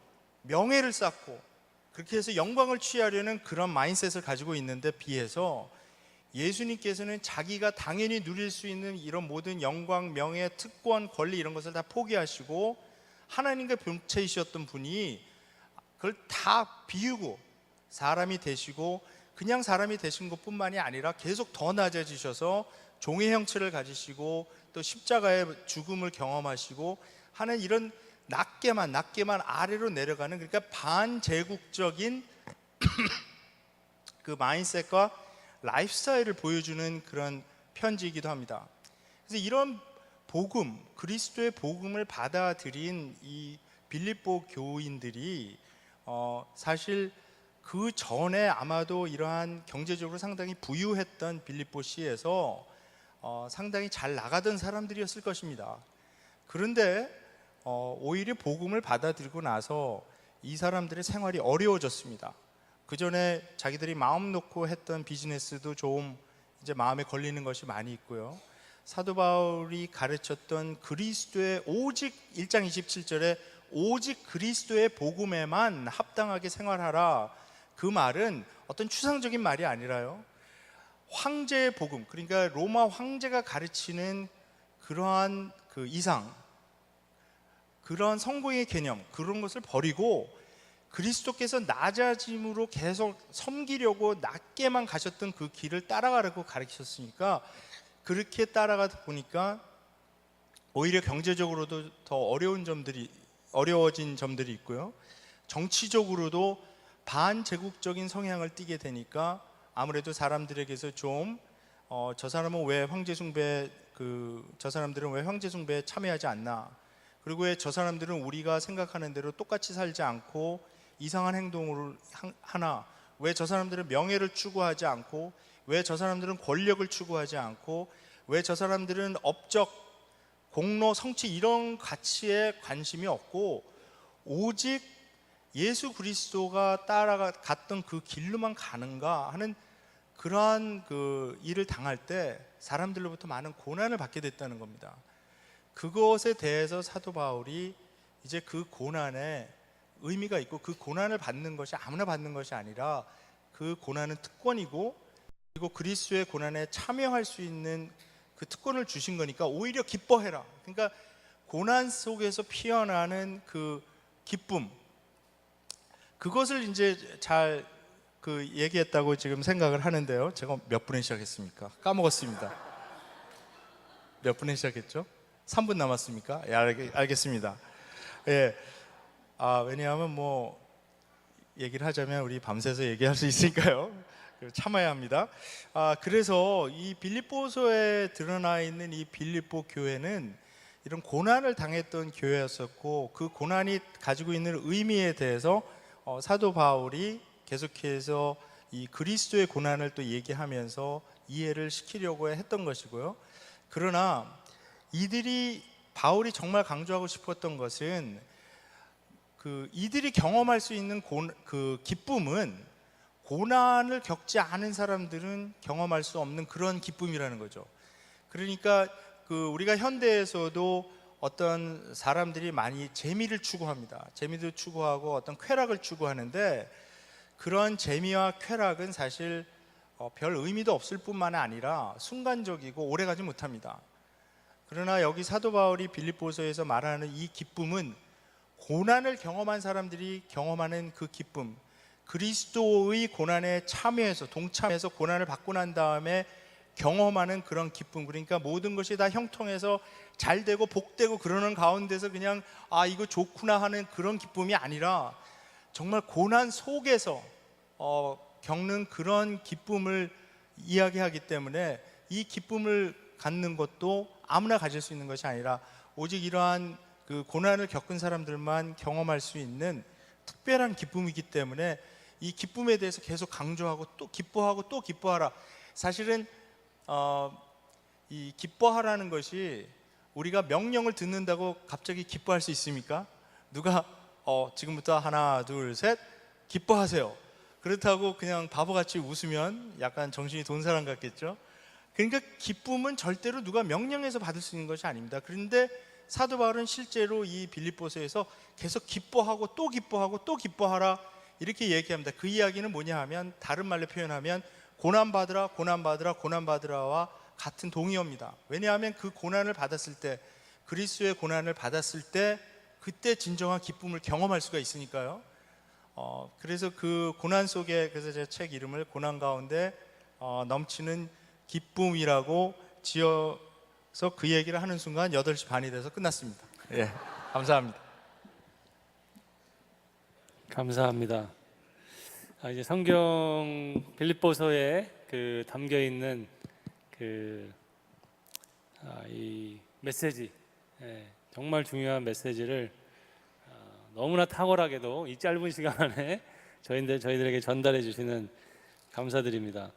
명예를 쌓고 그렇게 해서 영광을 취하려는 그런 마인셋을 가지고 있는데 비해서 예수님께서는 자기가 당연히 누릴 수 있는 이런 모든 영광, 명예, 특권, 권리 이런 것을 다 포기하시고 하나님과 본체이셨던 분이 그걸 다 비우고 사람이 되시고 그냥 사람이 되신 것뿐만이 아니라 계속 더 낮아지셔서 종의 형체를 가지시고 또 십자가의 죽음을 경험하시고 하는 이런 낮게만 아래로 내려가는, 그러니까 반제국적인 그 마인셋과 라이프스타일을 보여주는 그런 편지이기도 합니다. 그래서 이런 복음, 그리스도의 복음을 받아들인 이 빌립보 교인들이 사실 그 전에 아마도 이러한 경제적으로 상당히 부유했던 빌립보시에서 상당히 잘 나가던 사람들이었을 것입니다. 그런데 오히려 복음을 받아들이고 나서 이 사람들의 생활이 어려워졌습니다. 그 전에 자기들이 마음 놓고 했던 비즈니스도 좀 이제 마음에 걸리는 것이 많이 있고요. 사도 바울이 가르쳤던 그리스도의 오직 1장 27절에 오직 그리스도의 복음에만 합당하게 생활하라, 그 말은 어떤 추상적인 말이 아니라요, 황제의 복음, 그러니까 로마 황제가 가르치는 그러한 그 이상, 그런 성공의 개념, 그런 것을 버리고 그리스도께서 낮아짐으로 계속 섬기려고 낮게만 가셨던 그 길을 따라가라고 가르치셨으니까 그렇게 따라가다 보니까 오히려 경제적으로도 더 어려워진 점들이 있고요. 정치적으로도 반제국적인 성향을 띠게 되니까 아무래도 사람들에게서 좀 저 사람은 왜 황제 숭배, 저 사람들은 왜 황제 숭배에 참여하지 않나, 그리고 왜 저 사람들은 우리가 생각하는 대로 똑같이 살지 않고 이상한 행동을 하나, 왜 저 사람들은 명예를 추구하지 않고, 왜 저 사람들은 권력을 추구하지 않고, 왜 저 사람들은 업적, 공로, 성취 이런 가치에 관심이 없고 오직 예수 그리스도가 따라갔던 그 길로만 가는가 하는 그러한 그 일을 당할 때 사람들로부터 많은 고난을 받게 됐다는 겁니다. 그것에 대해서 사도 바울이 이제 그 고난에 의미가 있고 그 고난을 받는 것이 아무나 받는 것이 아니라 그 고난은 특권이고, 그리고 그리스도의 고난에 참여할 수 있는 그 특권을 주신 거니까 오히려 기뻐해라. 그러니까 고난 속에서 피어나는 그 기쁨, 그것을 이제 잘 얘기했다고 지금 생각을 하는데요. 제가 몇 분에 시작했습니까? 까먹었습니다. 몇 분에 시작했죠? 3분 남았습니까? 예, 알겠습니다. 예. 왜냐하면 뭐 얘기를 하자면 우리 밤새서 얘기할 수 있으니까요. 참아야 합니다. 그래서 이 빌립보서에 드러나 있는 이 빌립보 교회는 이런 고난을 당했던 교회였었고, 그 고난이 가지고 있는 의미에 대해서 사도 바울이 계속해서 이 그리스도의 고난을 또 얘기하면서 이해를 시키려고 했던 것이고요. 그러나 바울이 정말 강조하고 싶었던 것은 이들이 경험할 수 있는 그 기쁨은 고난을 겪지 않은 사람들은 경험할 수 없는 그런 기쁨이라는 거죠. 그러니까 우리가 현대에서도 어떤 사람들이 많이 재미를 추구합니다. 재미도 추구하고 어떤 쾌락을 추구하는데, 그런 재미와 쾌락은 사실 별 의미도 없을 뿐만 아니라 순간적이고 오래가지 못합니다. 그러나 여기 사도 바울이 빌립보서에서 말하는 이 기쁨은 고난을 경험한 사람들이 경험하는 그 기쁨, 그리스도의 고난에 참여해서 동참해서 고난을 받고 난 다음에 경험하는 그런 기쁨, 그러니까 모든 것이 다 형통해서 잘 되고 복되고 그러는 가운데서 그냥 이거 좋구나 하는 그런 기쁨이 아니라 정말 고난 속에서 겪는 그런 기쁨을 이야기하기 때문에 이 기쁨을 갖는 것도 아무나 가질 수 있는 것이 아니라 오직 이러한 그 고난을 겪은 사람들만 경험할 수 있는 특별한 기쁨이기 때문에 이 기쁨에 대해서 계속 강조하고 또 기뻐하고 또 기뻐하라. 사실은 이 기뻐하라는 것이 우리가 명령을 듣는다고 갑자기 기뻐할 수 있습니까? 누가 지금부터 하나 둘 셋 기뻐하세요. 그렇다고 그냥 바보같이 웃으면 약간 정신이 돈 사람 같겠죠. 그러니까 기쁨은 절대로 누가 명령해서 받을 수 있는 것이 아닙니다. 그런데 사도 바울은 실제로 이 빌립보서에서 계속 기뻐하고 또 기뻐하고 또 기뻐하라 이렇게 얘기합니다. 그 이야기는 뭐냐 하면 다른 말로 표현하면 고난받으라 고난받으라 고난받으라와 같은 동의어입니다. 왜냐하면 그 고난을 받았을 때 그리스도의 고난을 받았을 때 그때 진정한 기쁨을 경험할 수가 있으니까요. 그래서 그 고난 속에 그래서 제 책 이름을 고난 가운데 넘치는 기쁨이라고 지어서 그 얘기를 하는 순간 8시 반이 돼서 끝났습니다. 예, 감사합니다. 감사합니다. 이제 성경 빌립보서에 그 담겨 있는 이 메시지, 정말 중요한 메시지를 너무나 탁월하게도 이 짧은 시간 안에 저희들에게 전달해 주시는 감사드립니다.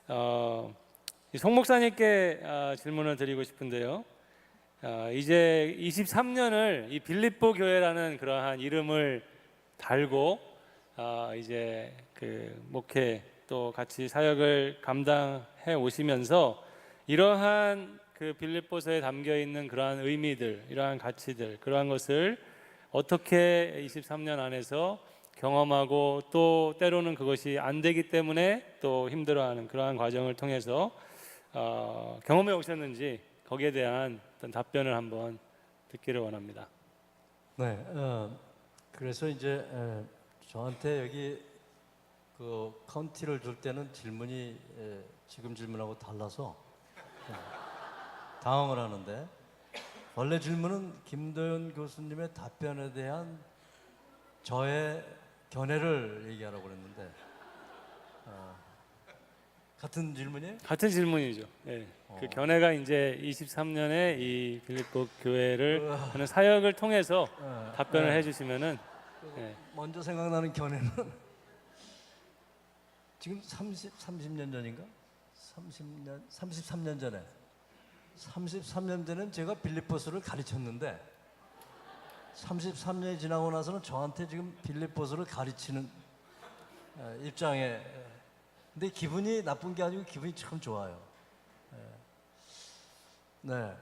송 목사님께 질문을 드리고 싶은데요. 이제 23년을 이 빌립보 교회라는 그러한 이름을 달고 이제 그 목회 또 같이 사역을 감당해 오시면서 이러한 그 빌립보서에 담겨 있는 그러한 의미들, 이러한 가치들, 그러한 것을 어떻게 23년 안에서 경험하고 또 때로는 그것이 안 되기 때문에 또 힘들어하는 그러한 과정을 통해서 경험해 오셨는지 거기에 대한 어떤 답변을 한번 듣기를 원합니다. 네, 그래서 이제 저한테 여기 그 카운티를 줄 때는 질문이 지금 질문하고 달라서 당황을 하는데 원래 질문은 김도현 교수님의 답변에 대한 저의 견해를 얘기하라고 그랬는데 같은 질문이에요? 같은 질문이죠. 그 견해가 이제 23년에 이 빌립보 교회를 하는 사역을 통해서 답변을 해주시면은 먼저 생각나는 견해는 지금 30년 전인가? 33년 전에 33년 전엔 제가 빌립보서를 가르쳤는데 33년이 지나고 나서는 저한테 지금 빌립보서를 가르치는 입장에 근데 기분이 나쁜 게 아니고 기분이 참 좋아요. 네.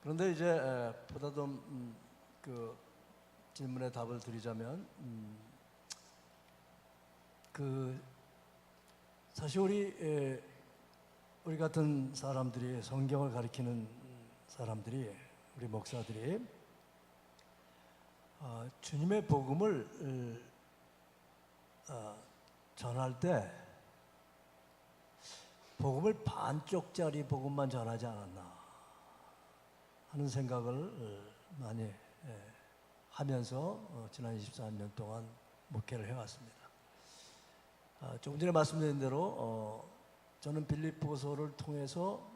그런데 이제 보다 더 그 질문에 답을 드리자면 그 사실 우리 같은 사람들이 성경을 가리키는 사람들이 우리 목사들이 주님의 복음을 전할 때 복음을 반쪽짜리 복음만 전하지 않았나 하는 생각을 많이 하면서 지난 24년 동안 목회를 해왔습니다. 조금 전에 말씀드린 대로 저는 빌립보서를 통해서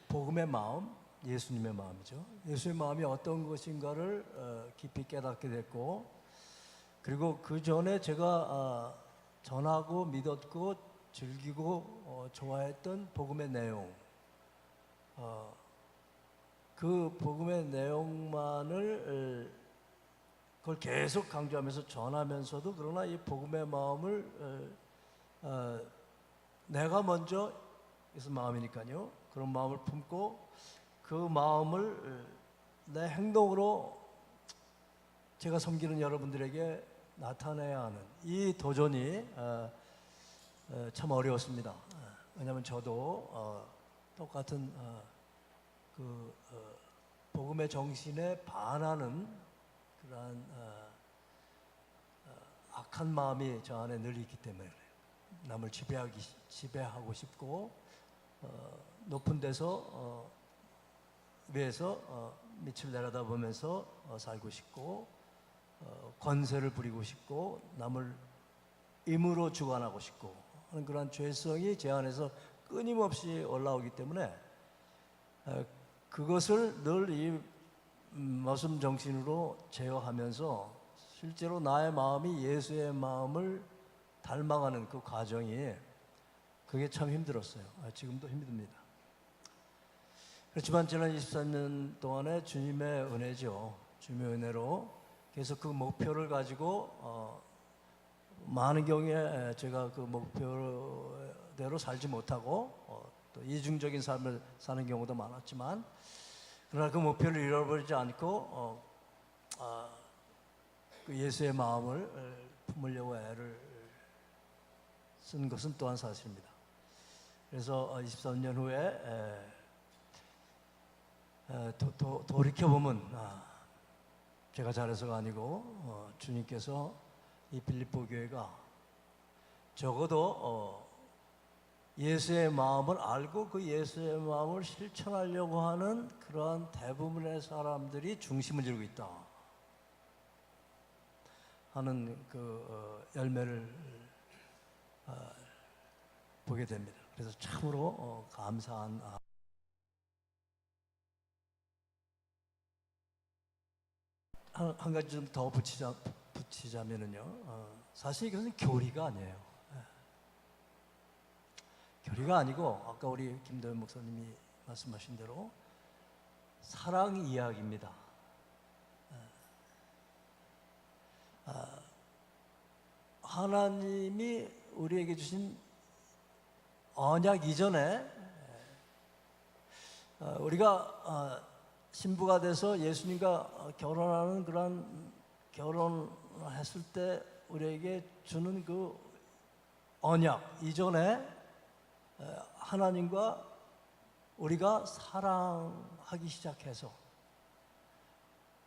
복음의 마음, 예수님의 마음이죠. 예수의 마음이 어떤 것인가를 깊이 깨닫게 됐고 그리고 그 전에 제가 전하고 믿었고 즐기고 좋아했던 복음의 내용 그 복음의 내용만을 그걸 계속 강조하면서 전하면서도 그러나 이 복음의 마음을 내가 먼저 그래서 마음이니까요. 그런 마음을 품고 그 마음을 내 행동으로 제가 섬기는 여러분들에게 나타내야 하는 이 도전이 참 어려웠습니다. 왜냐하면 저도 똑같은 복음의 정신에 반하는 그러한 악한 마음이 저 안에 늘 있기 때문에 남을 지배하고 싶고 높은 데서 위에서 밑을 내려다보면서 살고 싶고 권세를 부리고 싶고 남을 임으로 주관하고 싶고 하는 그런 죄성이 제 안에서 끊임없이 올라오기 때문에 그것을 늘 이 말씀 정신으로 제어하면서 실제로 나의 마음이 예수의 마음을 닮아가는 그 과정이 그게 참 힘들었어요. 지금도 힘듭니다. 그렇지만 지난 23년 동안에 주님의 은혜죠. 주님의 은혜로 계속 그 목표를 가지고 많은 경우에 제가 그 목표대로 살지 못하고 또 이중적인 삶을 사는 경우도 많았지만 그러나 그 목표를 잃어버리지 않고 그 예수의 마음을 품으려고 애를 쓴 것은 또한 사실입니다. 그래서 23년 후에 돌이켜보면 제가 잘해서가 아니고 주님께서 이 빌립보 교회가 적어도 예수의 마음을 알고 그 예수의 마음을 실천하려고 하는 그러한 대부분의 사람들이 중심을 이루고 있다 하는 그 열매를 보게 됩니다. 그래서 참으로 감사한 한 가지 좀 더 붙이자면은요. 사실 이것은 교리가 아니에요. 교리가 아니고 아까 우리 김도현 목사님이 말씀하신 대로 사랑 이야기입니다. 하나님이 우리에게 주신 언약 이전에 우리가 신부가 돼서 예수님과 결혼하는 그런 결혼했을 때 우리에게 주는 그 언약 이전에 하나님과 우리가 사랑하기 시작해서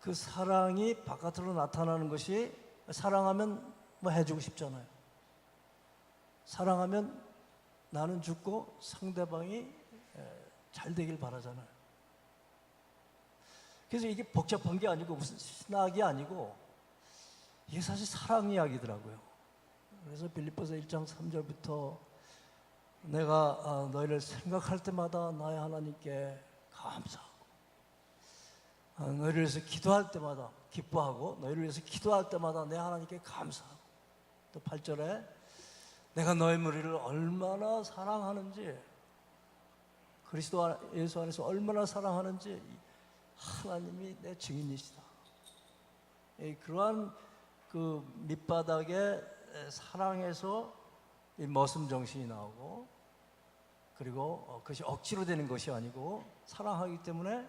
그 사랑이 바깥으로 나타나는 것이 사랑하면 뭐 해주고 싶잖아요. 사랑하면 나는 죽고 상대방이 잘 되길 바라잖아요. 그래서 이게 복잡한 게 아니고 무슨 신학이 아니고 이게 사실 사랑 이야기더라고요. 그래서 빌립보서 1장 3절부터 내가 너희를 생각할 때마다 나의 하나님께 감사하고 너희를 위해서 기도할 때마다 기뻐하고 너희를 위해서 기도할 때마다 내 하나님께 감사하고 또 8절에 내가 너희 무리를 얼마나 사랑하는지 그리스도 예수 안에서 얼마나 사랑하는지 하나님이 내 증인이시다. 그러한 그 밑바닥에 사랑에서 이 머슴 정신이 나오고 그리고 그것이 억지로 되는 것이 아니고 사랑하기 때문에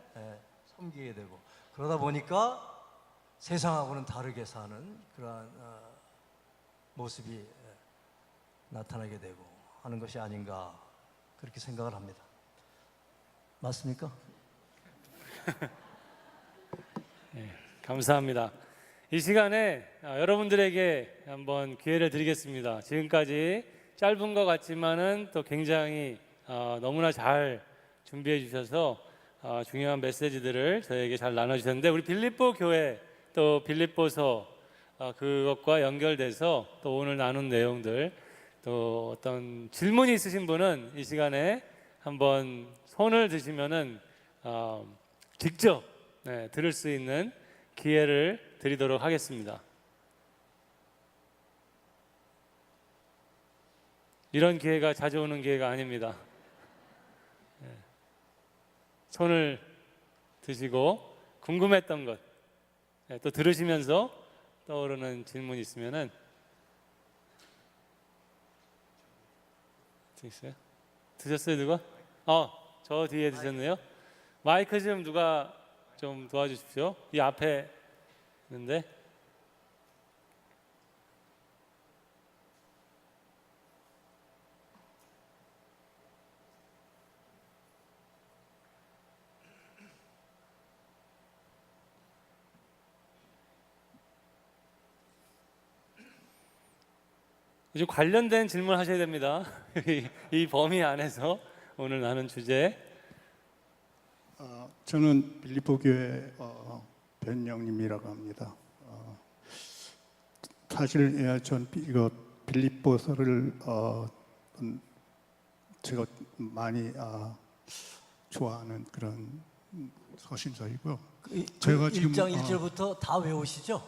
섬기게 되고 그러다 보니까 세상하고는 다르게 사는 그러한 모습이 나타나게 되고 하는 것이 아닌가 그렇게 생각을 합니다. 맞습니까? 네, 감사합니다. 이 시간에 여러분들에게 한번 기회를 드리겠습니다. 지금까지 짧은 것 같지만은 또 굉장히 너무나 잘 준비해 주셔서 중요한 메시지들을 저에게 잘 나눠주셨는데 우리 빌립보 교회 또 빌립보서 그것과 연결돼서 또 오늘 나눈 내용들 또 어떤 질문이 있으신 분은 이 시간에 한번 손을 드시면은 직접 들을 수 있는 기회를 드리도록 하겠습니다. 이런 기회가 자주 오는 기회가 아닙니다. 손을 드시고 궁금했던 것 또 들으시면서 떠오르는 질문이 있으면은 있어요? 드셨어요 누가? 저 뒤에 드셨네요. 마이크 좀 누가 좀 도와주십시오. 이 앞에 있는데. 이제 관련된 질문 하셔야 됩니다. 이 범위 안에서 오늘 나눈 주제. 저는 빌립보 교회 변영님이라고 합니다. 사실 전 이거 빌립보서를 제가 많이 좋아하는 그런 서신서이고요. 제가 지금 1장 1절부터 다 외우시죠?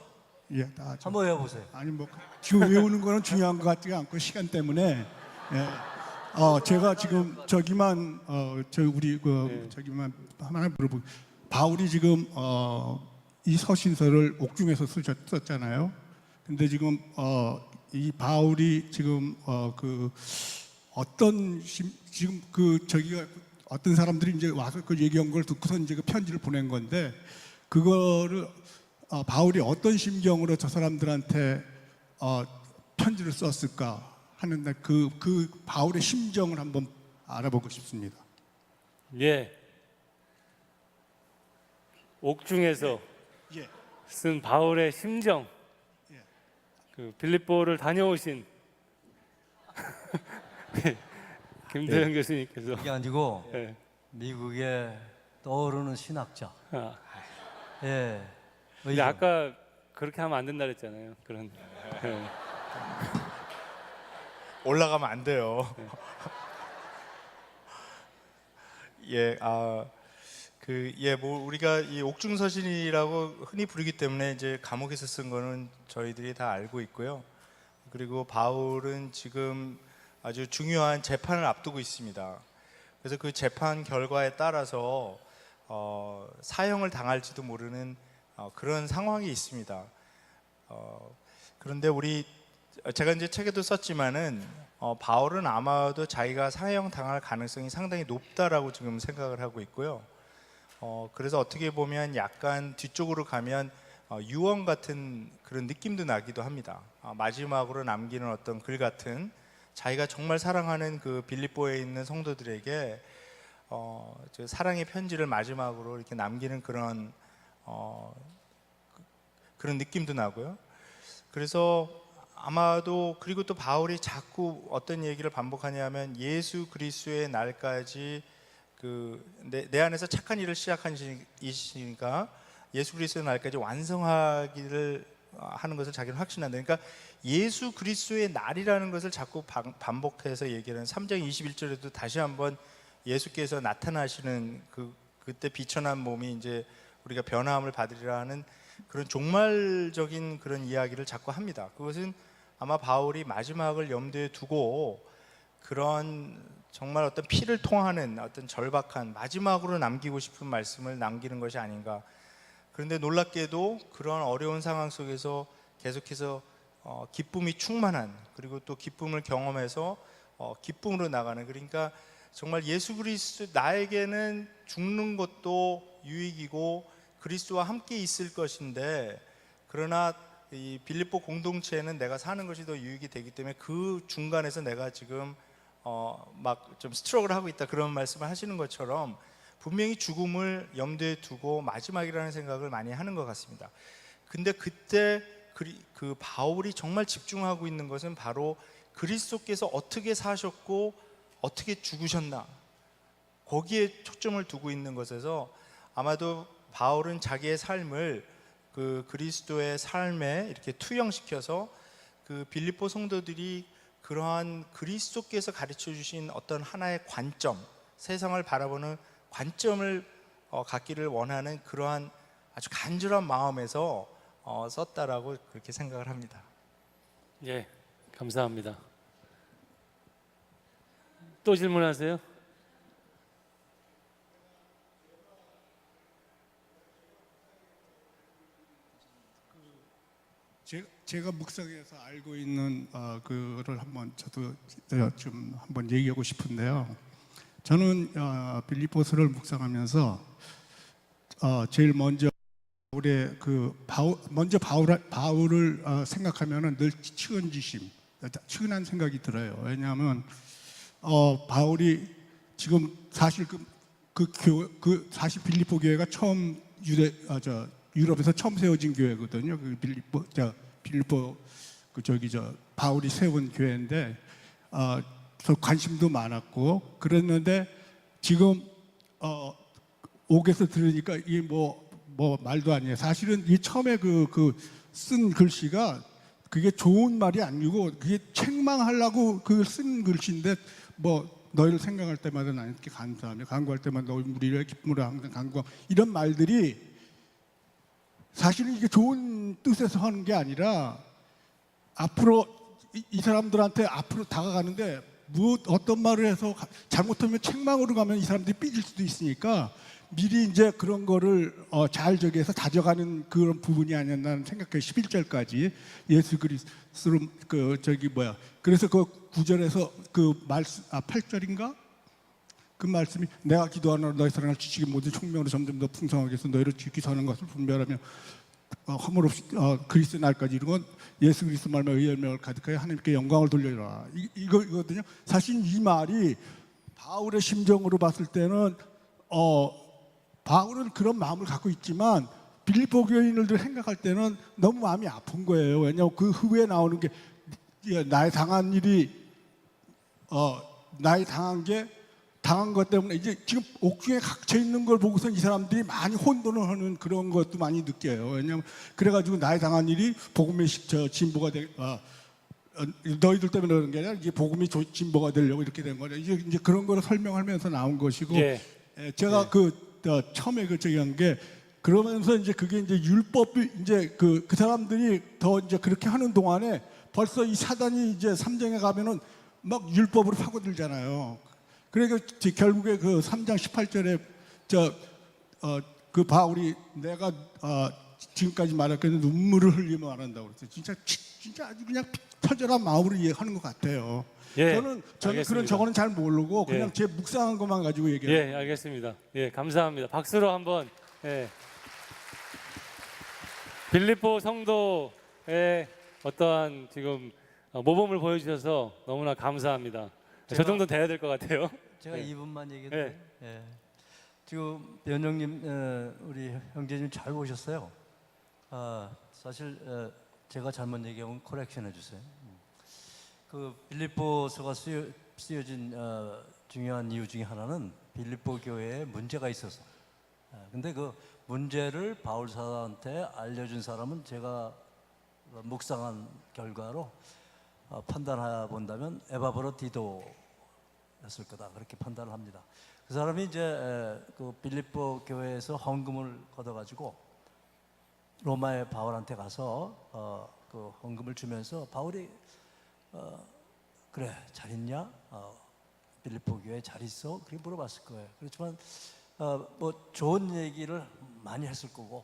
예, 다 좀- 한번 외워보세요. 아니 뭐 지금 외우는 거는 중요한 것 같지가 않고 시간 때문에 제가 지금 저기만 저 우리 저기만 하나 물어보. 바울이 지금 이 서신서를 옥중에서 썼잖아요. 근데 지금 이 바울이 지금 그 지금 그 저기가 어떤 사람들이 이제 와서 그 얘기한 걸 듣고서 이제 그 편지를 보낸 건데 그거를 바울이 어떤 심경으로 저 사람들한테 편지를 썼을까 하는데 그 바울의 심정을 한번 알아보고 싶습니다. 예. 옥중에서 예. 쓴 바울의 심정. 예. 그 빌립보를 다녀오신 김대현 교수님께서 이게 아니고 예. 미국의 떠오르는 신학자. 아, 예. 근데 아까 그렇게 하면 안 된다 그랬잖아요. 그런. 예. 올라가면 안 돼요. 예, 뭐 우리가 이 옥중서신이라고 흔히 부르기 때문에 이제 감옥에서 쓴 거는 저희들이 다 알고 있고요. 그리고 바울은 지금 아주 중요한 재판을 앞두고 있습니다. 그래서 그 재판 결과에 따라서 사형을 당할지도 모르는 그런 상황이 있습니다. 그런데 제가 이제 책에도 썼지만은 바울은 아마도 자기가 사형 당할 가능성이 상당히 높다라고 지금 생각을 하고 있고요. 그래서 어떻게 보면 약간 뒤쪽으로 가면 유언 같은 그런 느낌도 나기도 합니다. 마지막으로 남기는 어떤 글 같은 자기가 정말 사랑하는 그 빌립보에 있는 성도들에게 저 사랑의 편지를 마지막으로 이렇게 남기는 그런 느낌도 나고요. 그래서 아마도 그리고 또 바울이 자꾸 어떤 얘기를 반복하냐면 예수 그리스도의 날까지 내 안에서 착한 일을 시작하시니까 예수 그리스도의 날까지 완성하기를 하는 것을 자기는 확신한다. 그러니까 예수 그리스도의 날이라는 것을 자꾸 반복해서 얘기하는 3장 21절에도 다시 한번 예수께서 나타나시는 그때 비천한 몸이 이제 우리가 변화함을 받으리라 하는 그런 종말적인 그런 이야기를 자꾸 합니다. 그것은 아마 바울이 마지막을 염두에 두고 그런 정말 어떤 피를 통하는 어떤 절박한 마지막으로 남기고 싶은 말씀을 남기는 것이 아닌가. 그런데 놀랍게도 그런 어려운 상황 속에서 계속해서 기쁨이 충만한, 그리고 또 기쁨을 경험해서 기쁨으로 나가는, 그러니까 정말 예수 그리스도, 나에게는 죽는 것도 유익이고 그리스도와 함께 있을 것인데, 그러나 이 빌립보 공동체에는 내가 사는 것이 더 유익이 되기 때문에 그 중간에서 내가 지금 막 좀 스트럭을 하고 있다, 그런 말씀을 하시는 것처럼 분명히 죽음을 염두에 두고 마지막이라는 생각을 많이 하는 것 같습니다. 근데 그때 그 바울이 정말 집중하고 있는 것은 바로 그리스도께서 어떻게 사셨고 어떻게 죽으셨나, 거기에 초점을 두고 있는 것에서 아마도 바울은 자기의 삶을 그 그리스도의 삶에 이렇게 투영시켜서 그 빌립보 성도들이 그러한 그리스도께서 가르쳐 주신 어떤 하나의 관점, 세상을 바라보는 관점을 갖기를 원하는 그러한 아주 간절한 마음에서 썼다라고 그렇게 생각을 합니다. 예, 감사합니다. 또 질문하세요? 제가 묵상해서 알고 있는 그를 한번 저도 좀 한번 얘기하고 싶은데요. 저는 빌립보서를 묵상하면서 제일 먼저 바울을 생각하면은 늘 측은한 생각이 들어요. 왜냐하면 바울이 지금 사실 사실 빌립보 교회가 처음 유럽에서 처음 세워진 교회거든요. 그 빌립보 바울이 세운 교회인데 관심도 많았고 그랬는데 지금 옥에서 들으니까 이게 뭐 말도 아니에요. 사실은 이 처음에 쓴 글씨가 그게 좋은 말이 아니고 그게 책망하려고 그 쓴 글씨인데 뭐 너희를 생각할 때마다 나님께 감사하며 간구할 때마다 너희 우리를 기쁨으로 항상 간구하고 이런 말들이 사실은 이게 좋은 뜻에서 하는 게 아니라 앞으로 이 사람들한테 앞으로 다가가는데 어떤 말을 해서 잘못하면 책망으로 가면 이 사람들이 삐질 수도 있으니까 미리 이제 그런 거를 잘 저기해서 다져가는 그런 부분이 아니었나 생각해요. 11절까지 예수 그리스도로 그래서 그 9절에서 그 말씀 8절인가? 그 말씀이 내가 기도하노라 너희 사랑을 지키기 모든 총명으로 점점 더 풍성하게 해서 너희를 지키 사는 것을 분별하며 허물 없이 그리스도 날까지 이루건 예수 그리스도 말며 의의 열매를 가득하여 하나님께 영광을 돌려라. 이거거든요. 사실 이 말이 바울의 심정으로 봤을 때는 바울은 그런 마음을 갖고 있지만 빌립보 교인들을 생각할 때는 너무 마음이 아픈 거예요. 왜냐하면 그 후에 나오는 게 나의 당한 일이 나의 당한 것 때문에 이제 지금 옥중에 갇혀 있는 걸 보고서 이 사람들이 많이 혼돈을 하는 그런 것도 많이 느껴요. 왜냐하면 그래가지고 나의 당한 일이 복음의 진보가 너희들 때문에 그런 게 아니라 이게 복음이 진보가 되려고 이렇게 된 거죠. 이제 그런 거를 설명하면서 나온 것이고 제가 처음에 한 게 그러면서 이제 그게 이제 율법이 이제 그 사람들이 더 이제 그렇게 하는 동안에 벌써 이 사단이 이제 3장에 가면은 막 율법으로 파고들잖아요. 그러니까 결국에 그 3장 18절에 그 바울이 내가 지금까지 말했거든 눈물을 흘리며 말한다고 그랬어요. 진짜 아주 그냥 터져란 마음으로 이해하는 것 같아요. 저는 그런 저거는 잘 모르고 그냥 제 묵상한 것만 가지고 얘기해요. 예, 알겠습니다. 예, 감사합니다. 박수로 한번. 예. 빌립보 성도의 어떠한 지금 모범을 보여주셔서 너무나 감사합니다. 저 정도 돼야 될 것 같아요. 제가 네. 2분만 얘기해도 돼요? 예. 지금 변형님, 우리 형제님 잘 보셨어요. 사실 제가 잘못 얘기하면 코렉션 해주세요. 그 빌립보서가 쓰여진 중요한 이유 중에 하나는 빌립보 교회에 문제가 있어서. 근데 그 문제를 바울 사도한테 알려준 사람은 제가 묵상한 결과로 판단해 본다면 에바브로디도였을 거다 그렇게 판단을 합니다. 그 사람이 이제 그 빌립보 교회에서 헌금을 걷어가지고 로마의 바울한테 가서 그 헌금을 주면서 바울이 그래 잘 있냐? 빌립보 교회 잘 있어? 그렇게 물어봤을 거예요. 그렇지만 뭐 좋은 얘기를 많이 했을 거고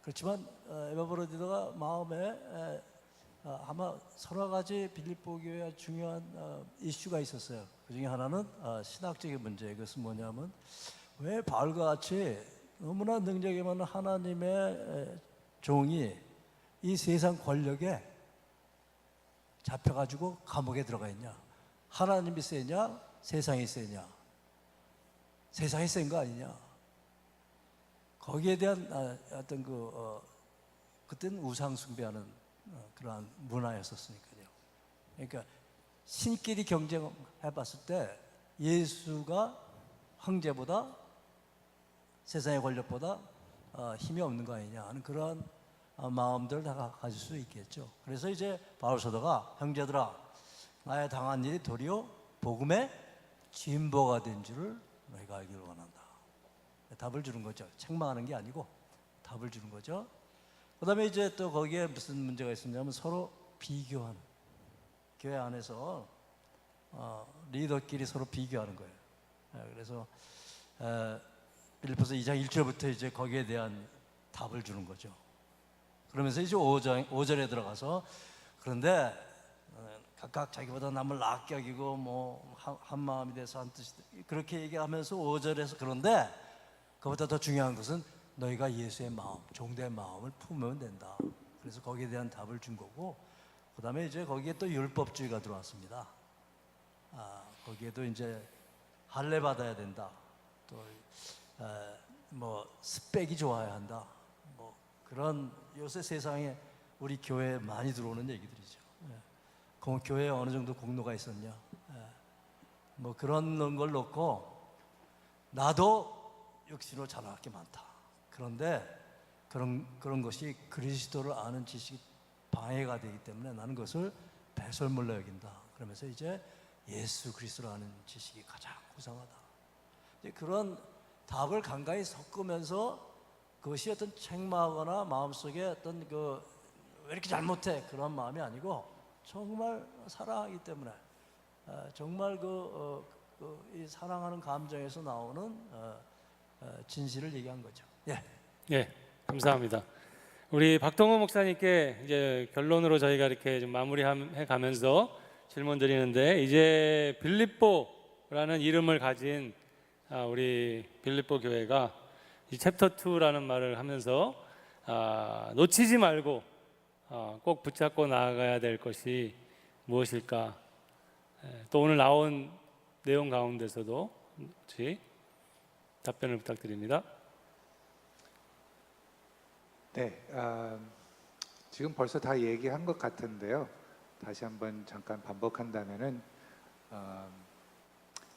그렇지만 에바브로디도가 마음에 아마 서너 가지 빌립보 교회의 중요한 이슈가 있었어요. 그 중에 하나는 신학적인 문제. 이것은 뭐냐면 왜 바울과 같이 너무나 능력이 많은 하나님의 종이 이 세상 권력에 잡혀가지고 감옥에 들어가 있냐? 하나님이 세냐? 세상이 세냐? 세상이 센 거 아니냐? 거기에 대한 어떤 그때는 우상 숭배하는 그러한 문화였었으니까요. 그러니까 신끼리 경쟁해봤을 때 예수가 황제보다 세상의 권력보다 힘이 없는 거 아니냐 하는 그런 마음들을 다 가질 수 있겠죠. 그래서 이제 바울 사도가 형제들아 나의 당한 일이 도리어 복음의 진보가 된 줄을 너희가 알기를 원한다. 답을 주는 거죠. 책망하는 게 아니고 답을 주는 거죠. 그 다음에 이제 또 거기에 무슨 문제가 있었냐면 서로 비교하는, 교회 안에서 리더끼리 서로 비교하는 거예요. 그래서 빌립보서 2장 1절부터 이제 거기에 대한 답을 주는 거죠. 그러면서 이제 5절에 들어가서 그런데 각각 자기보다 남을 낫게 여기고 뭐 한 마음이 돼서 한 뜻이 그렇게 얘기하면서 5절에서 그런데 그보다 더 중요한 것은 너희가 예수의 마음, 종된 마음을 품으면 된다. 그래서 거기에 대한 답을 준 거고, 그 다음에 이제 거기에 또 율법주의가 들어왔습니다. 거기에도 이제 할례 받아야 된다. 또 뭐 스펙이 좋아야 한다. 뭐 그런 요새 세상에 우리 교회에 많이 들어오는 얘기들이죠. 교회에 어느 정도 공로가 있었냐. 뭐 그런 걸 놓고 나도 육신으로 자랑할 게 많다. 그런데 그런 것이 그리스도를 아는 지식이 방해가 되기 때문에 나는 그것을 배설물로 여긴다. 그러면서 이제 예수 그리스도라는 지식이 가장 고상하다. 이제 그런 답을 간간히 섞으면서 그것이 어떤 책망하거나 마음속에 어떤 그 왜 이렇게 잘못해 그런 마음이 아니고 정말 사랑하기 때문에 정말 이 사랑하는 감정에서 나오는 진실을 얘기한 거죠. 예. 예, 감사합니다. 우리 박동원 목사님께 이제 결론으로 저희가 이렇게 좀 마무리해 가면서 질문 드리는데, 이제 빌립보라는 이름을 가진 우리 빌립보 교회가 이 챕터 2라는 말을 하면서 놓치지 말고 꼭 붙잡고 나아가야 될 것이 무엇일까? 또 오늘 나온 내용 가운데서도 혹시 답변을 부탁드립니다. 네, 지금 벌써 다 얘기한 것 같은데요. 다시 한번 잠깐 반복한다면은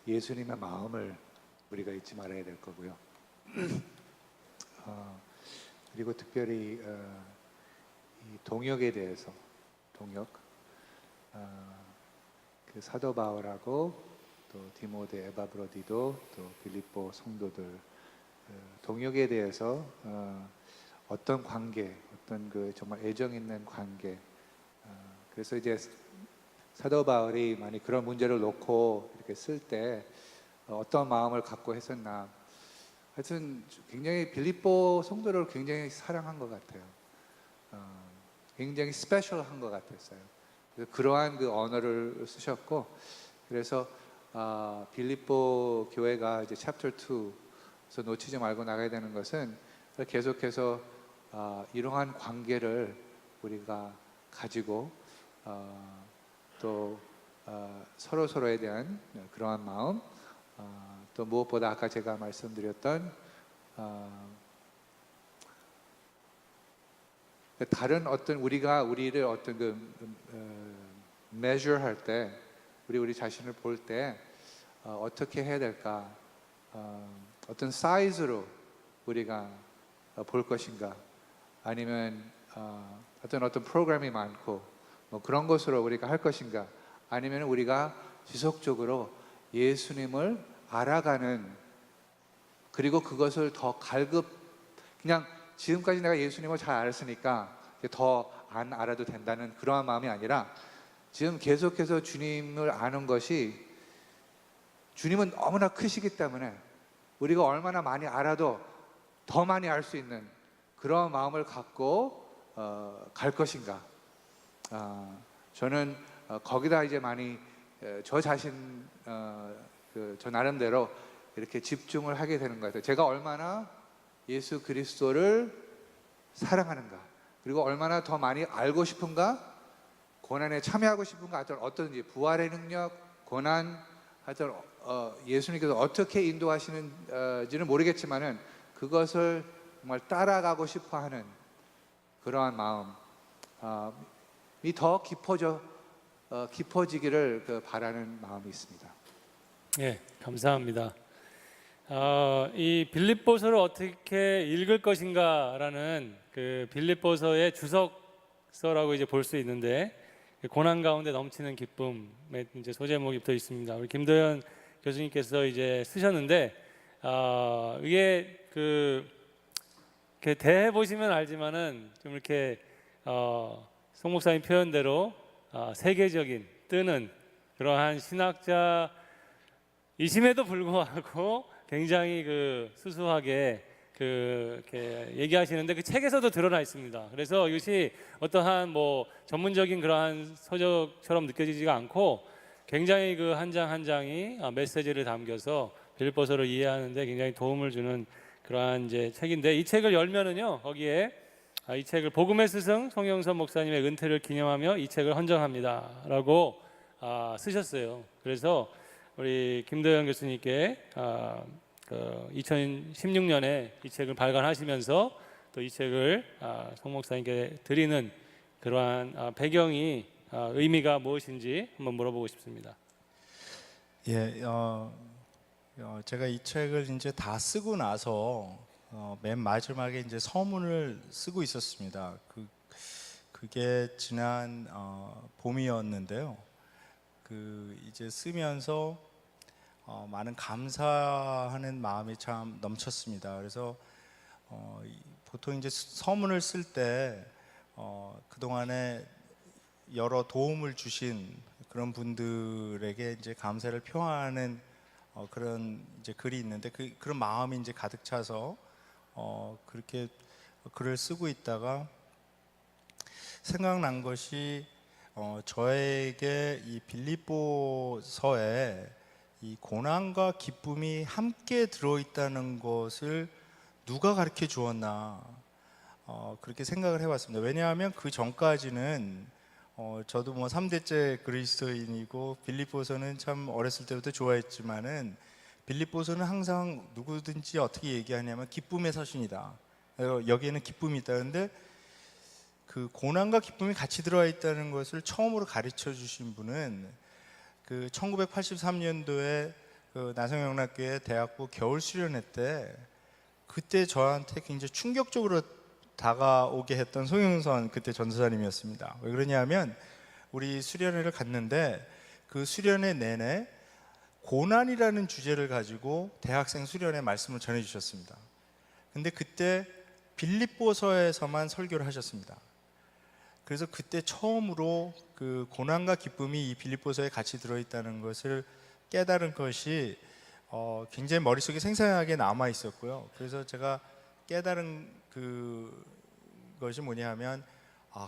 예수님의 마음을 우리가 잊지 말아야 될 거고요. 그리고 특별히 이 동역에 대해서 그 사도 바울하고 또 디모데, 에바브로디도 또 빌립보 성도들 동역에 대해서 어떤 관계, 어떤 그 정말 애정 있는 관계. 그래서 이제 사도 바울이 많이 그런 문제를 놓고 이렇게 쓸 때 어떤 마음을 갖고 했었나. 하여튼 굉장히 빌립보 성도를 굉장히 사랑한 것 같아요. 굉장히 스페셜한 것 같았어요. 그래서 그러한 그 언어를 쓰셨고, 그래서 빌립보 교회가 이제 챕터 2에서 놓치지 말고 나가야 되는 것은 계속해서 이러한 관계를 우리가 가지고 또 서로 서로에 대한 그러한 마음, 또 무엇보다 아까 제가 말씀드렸던 다른 어떤 우리를 어떤 measure 할 때, 우리 자신을 볼 때 어떻게 해야 될까? 어떤 사이즈로 우리가 볼 것인가? 아니면 어떤 프로그램이 많고 뭐 그런 것으로 우리가 할 것인가? 아니면 우리가 지속적으로 예수님을 알아가는, 그리고 그것을 더 그냥 지금까지 내가 예수님을 잘 알았으니까 더 안 알아도 된다는 그러한 마음이 아니라, 지금 계속해서 주님을 아는 것이, 주님은 너무나 크시기 때문에 우리가 얼마나 많이 알아도 더 많이 알 수 있는 그런 마음을 갖고 갈 것인가. 저는 거기다 이제 많이 저 자신 저 나름대로 이렇게 집중을 하게 되는 것 같아요. 제가 얼마나 예수 그리스도를 사랑하는가, 그리고 얼마나 더 많이 알고 싶은가, 고난에 참여하고 싶은가, 어떤지 부활의 능력, 고난, 하여튼 예수님께서 어떻게 인도하시는지는 모르겠지만은 그것을 정말 따라가고 싶어하는 그러한 마음이 더 깊어지기를 바라는 마음이 있습니다. 예, 감사합니다. 이 빌립보서를 어떻게 읽을 것인가라는 그 빌립보서의 주석서라고 이제 볼 수 있는데, 고난 가운데 넘치는 기쁨의 이제 소제목이 붙어 있습니다. 우리 김도현 교수님께서 이제 쓰셨는데, 이게 이렇게 대해 보시면 알지만은 좀 이렇게 송 목사님 표현대로 세계적인 뜨는 그러한 신학자이심에도 불구하고 굉장히 수수하게 이렇게 얘기하시는데, 그 책에서도 드러나 있습니다. 그래서 이것이 어떠한 뭐 전문적인 그러한 서적처럼 느껴지지가 않고, 굉장히 그 한 장 한 장이 메시지를 담겨서 빌립보서를 이해하는데 굉장히 도움을 주는 그러한 이제 책인데, 이 책을 열면은요, 거기에 이 책을 복음의 스승 송영선 목사님의 은퇴를 기념하며 이 책을 헌정합니다라고 쓰셨어요. 그래서 우리 김도현 교수님께 2016년에 이 책을 발간하시면서 또 이 책을 송 목사님께 드리는 그러한 배경이 의미가 무엇인지 한번 물어보고 싶습니다. 예, 제가 이 책을 이제 다 쓰고 나서 맨 마지막에 이제 서문을 쓰고 있었습니다. 그 그게 지난 봄이었는데요. 이제 쓰면서 많은 감사하는 마음이 참 넘쳤습니다. 그래서 보통 이제 서문을 쓸 때 그동안에 여러 도움을 주신 그런 분들에게 이제 감사를 표하는 그런 이제 글이 있는데 그런 마음이 이제 가득 차서 그렇게 글을 쓰고 있다가 생각난 것이 저에게 이 빌립보서에 이 고난과 기쁨이 함께 들어있다는 것을 누가 가르쳐 주었나 그렇게 생각을 해봤습니다. 왜냐하면 그 전까지는 저도 뭐 3대째 그리스도인이고 빌립보서는 참 어렸을 때부터 좋아했지만은 빌립보서는 항상 누구든지 어떻게 얘기하냐면 기쁨의 서신이다. 여기에는 기쁨이 있다. 근데 그 고난과 기쁨이 같이 들어와 있다는 것을 처음으로 가르쳐 주신 분은 그 1983년도에 그 나성영락교회 대학부 겨울 수련회 때 그때 저한테 굉장히 충격적으로 다가오게 했던 송영선 그때 전도사님이었습니다. 왜 그러냐면 우리 수련회를 갔는데 그 수련회 내내 고난이라는 주제를 가지고 대학생 수련회 말씀을 전해 주셨습니다. 근데 그때 빌립보서에서만 설교를 하셨습니다. 그래서 그때 처음으로 그 고난과 기쁨이 이 빌립보서에 같이 들어있다는 것을 깨달은 것이 굉장히 머릿속에 생생하게 남아 있었고요. 그래서 제가 깨달은 그것이 뭐냐 하면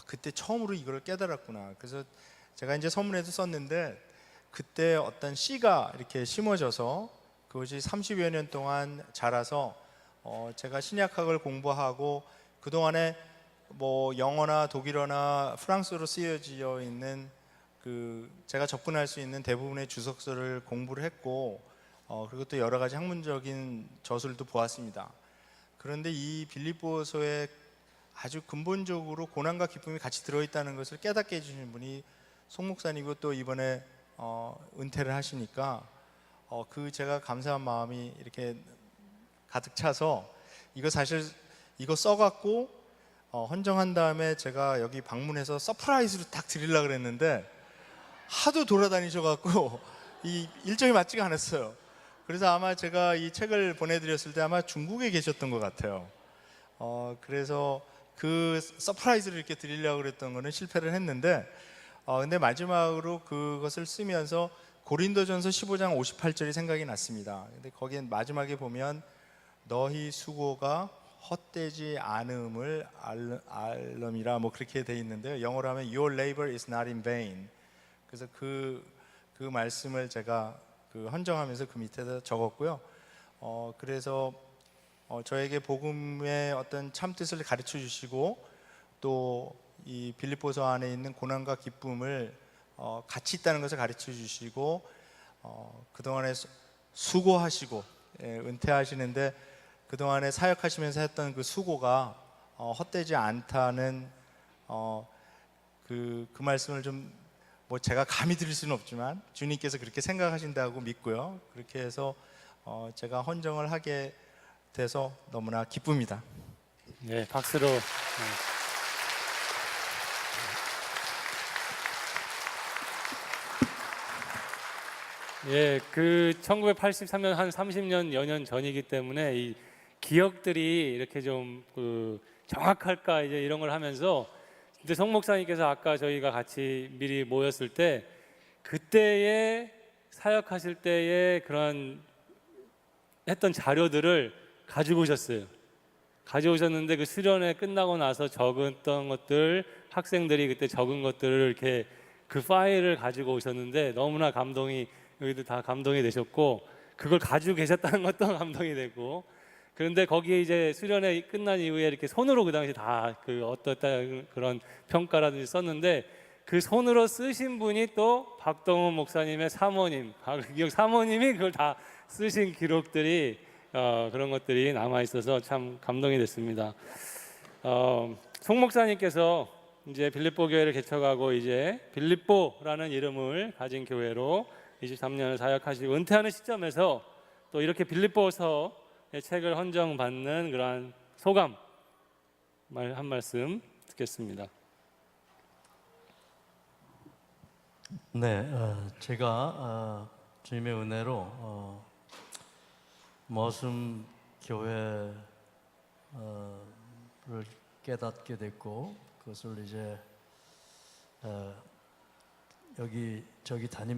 그때 처음으로 이걸 깨달았구나. 그래서 제가 이제 서문에도 썼는데 그때 어떤 씨가 이렇게 심어져서 그것이 30여 년 동안 자라서 제가 신약학을 공부하고 그동안에 뭐 영어나 독일어나 프랑스어로 쓰여져 있는 제가 접근할 수 있는 대부분의 주석서를 공부를 했고 그리고 또 여러 가지 학문적인 저술도 보았습니다. 그런데 이 빌립보서에 아주 근본적으로 고난과 기쁨이 같이 들어있다는 것을 깨닫게 해주신 분이 송 목사님이고 또 이번에 은퇴를 하시니까 제가 감사한 마음이 이렇게 가득 차서 이거 써갖고 헌정한 다음에 제가 여기 방문해서 서프라이즈로 딱 드리려고 그랬는데 하도 돌아다니셔갖고 이 일정이 맞지가 않았어요. 그래서 아마 제가 이 책을 보내드렸을 때 아마 중국에 계셨던 것 같아요. 그래서 그 서프라이즈를 이렇게 드리려고 그랬던 거는 실패를 했는데 근데 마지막으로 그것을 쓰면서 고린도전서 15장 58절이 생각이 났습니다. 근데 거기에 마지막에 보면 너희 수고가 헛되지 않음을 알름이라 뭐 그렇게 돼 있는데요. 영어로 하면 Your labor is not in vain. 그래서 그 말씀을 제가 헌정하면서 그 밑에다 적었고요. 그래서 저에게 복음의 어떤 참뜻을 가르쳐 주시고 또 이 빌립보서 안에 있는 고난과 기쁨을 같이 있다는 것을 가르쳐 주시고 그동안에 수고하시고 은퇴하시는데 그동안에 사역하시면서 했던 그 수고가 헛되지 않다는 그 말씀을 좀 뭐 제가 감히 드릴 수는 없지만 주님께서 그렇게 생각하신다고 믿고요. 그렇게 해서 제가 헌정을 하게 돼서 너무나 기쁩니다. 네, 박수로. 예, 그 1983년 한 30년 여년 전이기 때문에 이 기억들이 이렇게 좀 정확할까 이제 이런 걸 하면서 근데 송 목사님께서 아까 저희가 같이 미리 모였을 때 그때의 사역하실 때의 그런 했던 자료들을 가지고 오셨어요. 가져오셨는데 그 수련회 끝나고 나서 적었던 것들 학생들이 그때 적은 것들을 이렇게 그 파일을 가지고 오셨는데 너무나 감동이 여기도 다 감동이 되셨고 그걸 가지고 계셨다는 것도 감동이 되고 그런데 거기에 이제 수련회 끝난 이후에 이렇게 손으로 그 당시 다 어떻다 그런 평가라든지 썼는데 그 손으로 쓰신 분이 또 박동훈 목사님의 사모님, 사모님이 그걸 다 쓰신 기록들이 그런 것들이 남아 있어서 참 감동이 됐습니다. 송 목사님께서 이제 빌립보 교회를 개척하고 이제 빌립보라는 이름을 가진 교회로 23년을 사역하시고 은퇴하는 시점에서 또 이렇게 빌립보서의 책을 헌정받는 그러한 소감 한 말씀 듣겠습니다. 네, 제가 주님의 은혜로 머슴 교회를 깨닫게 됐고 그것을 이제 여기 저기 담임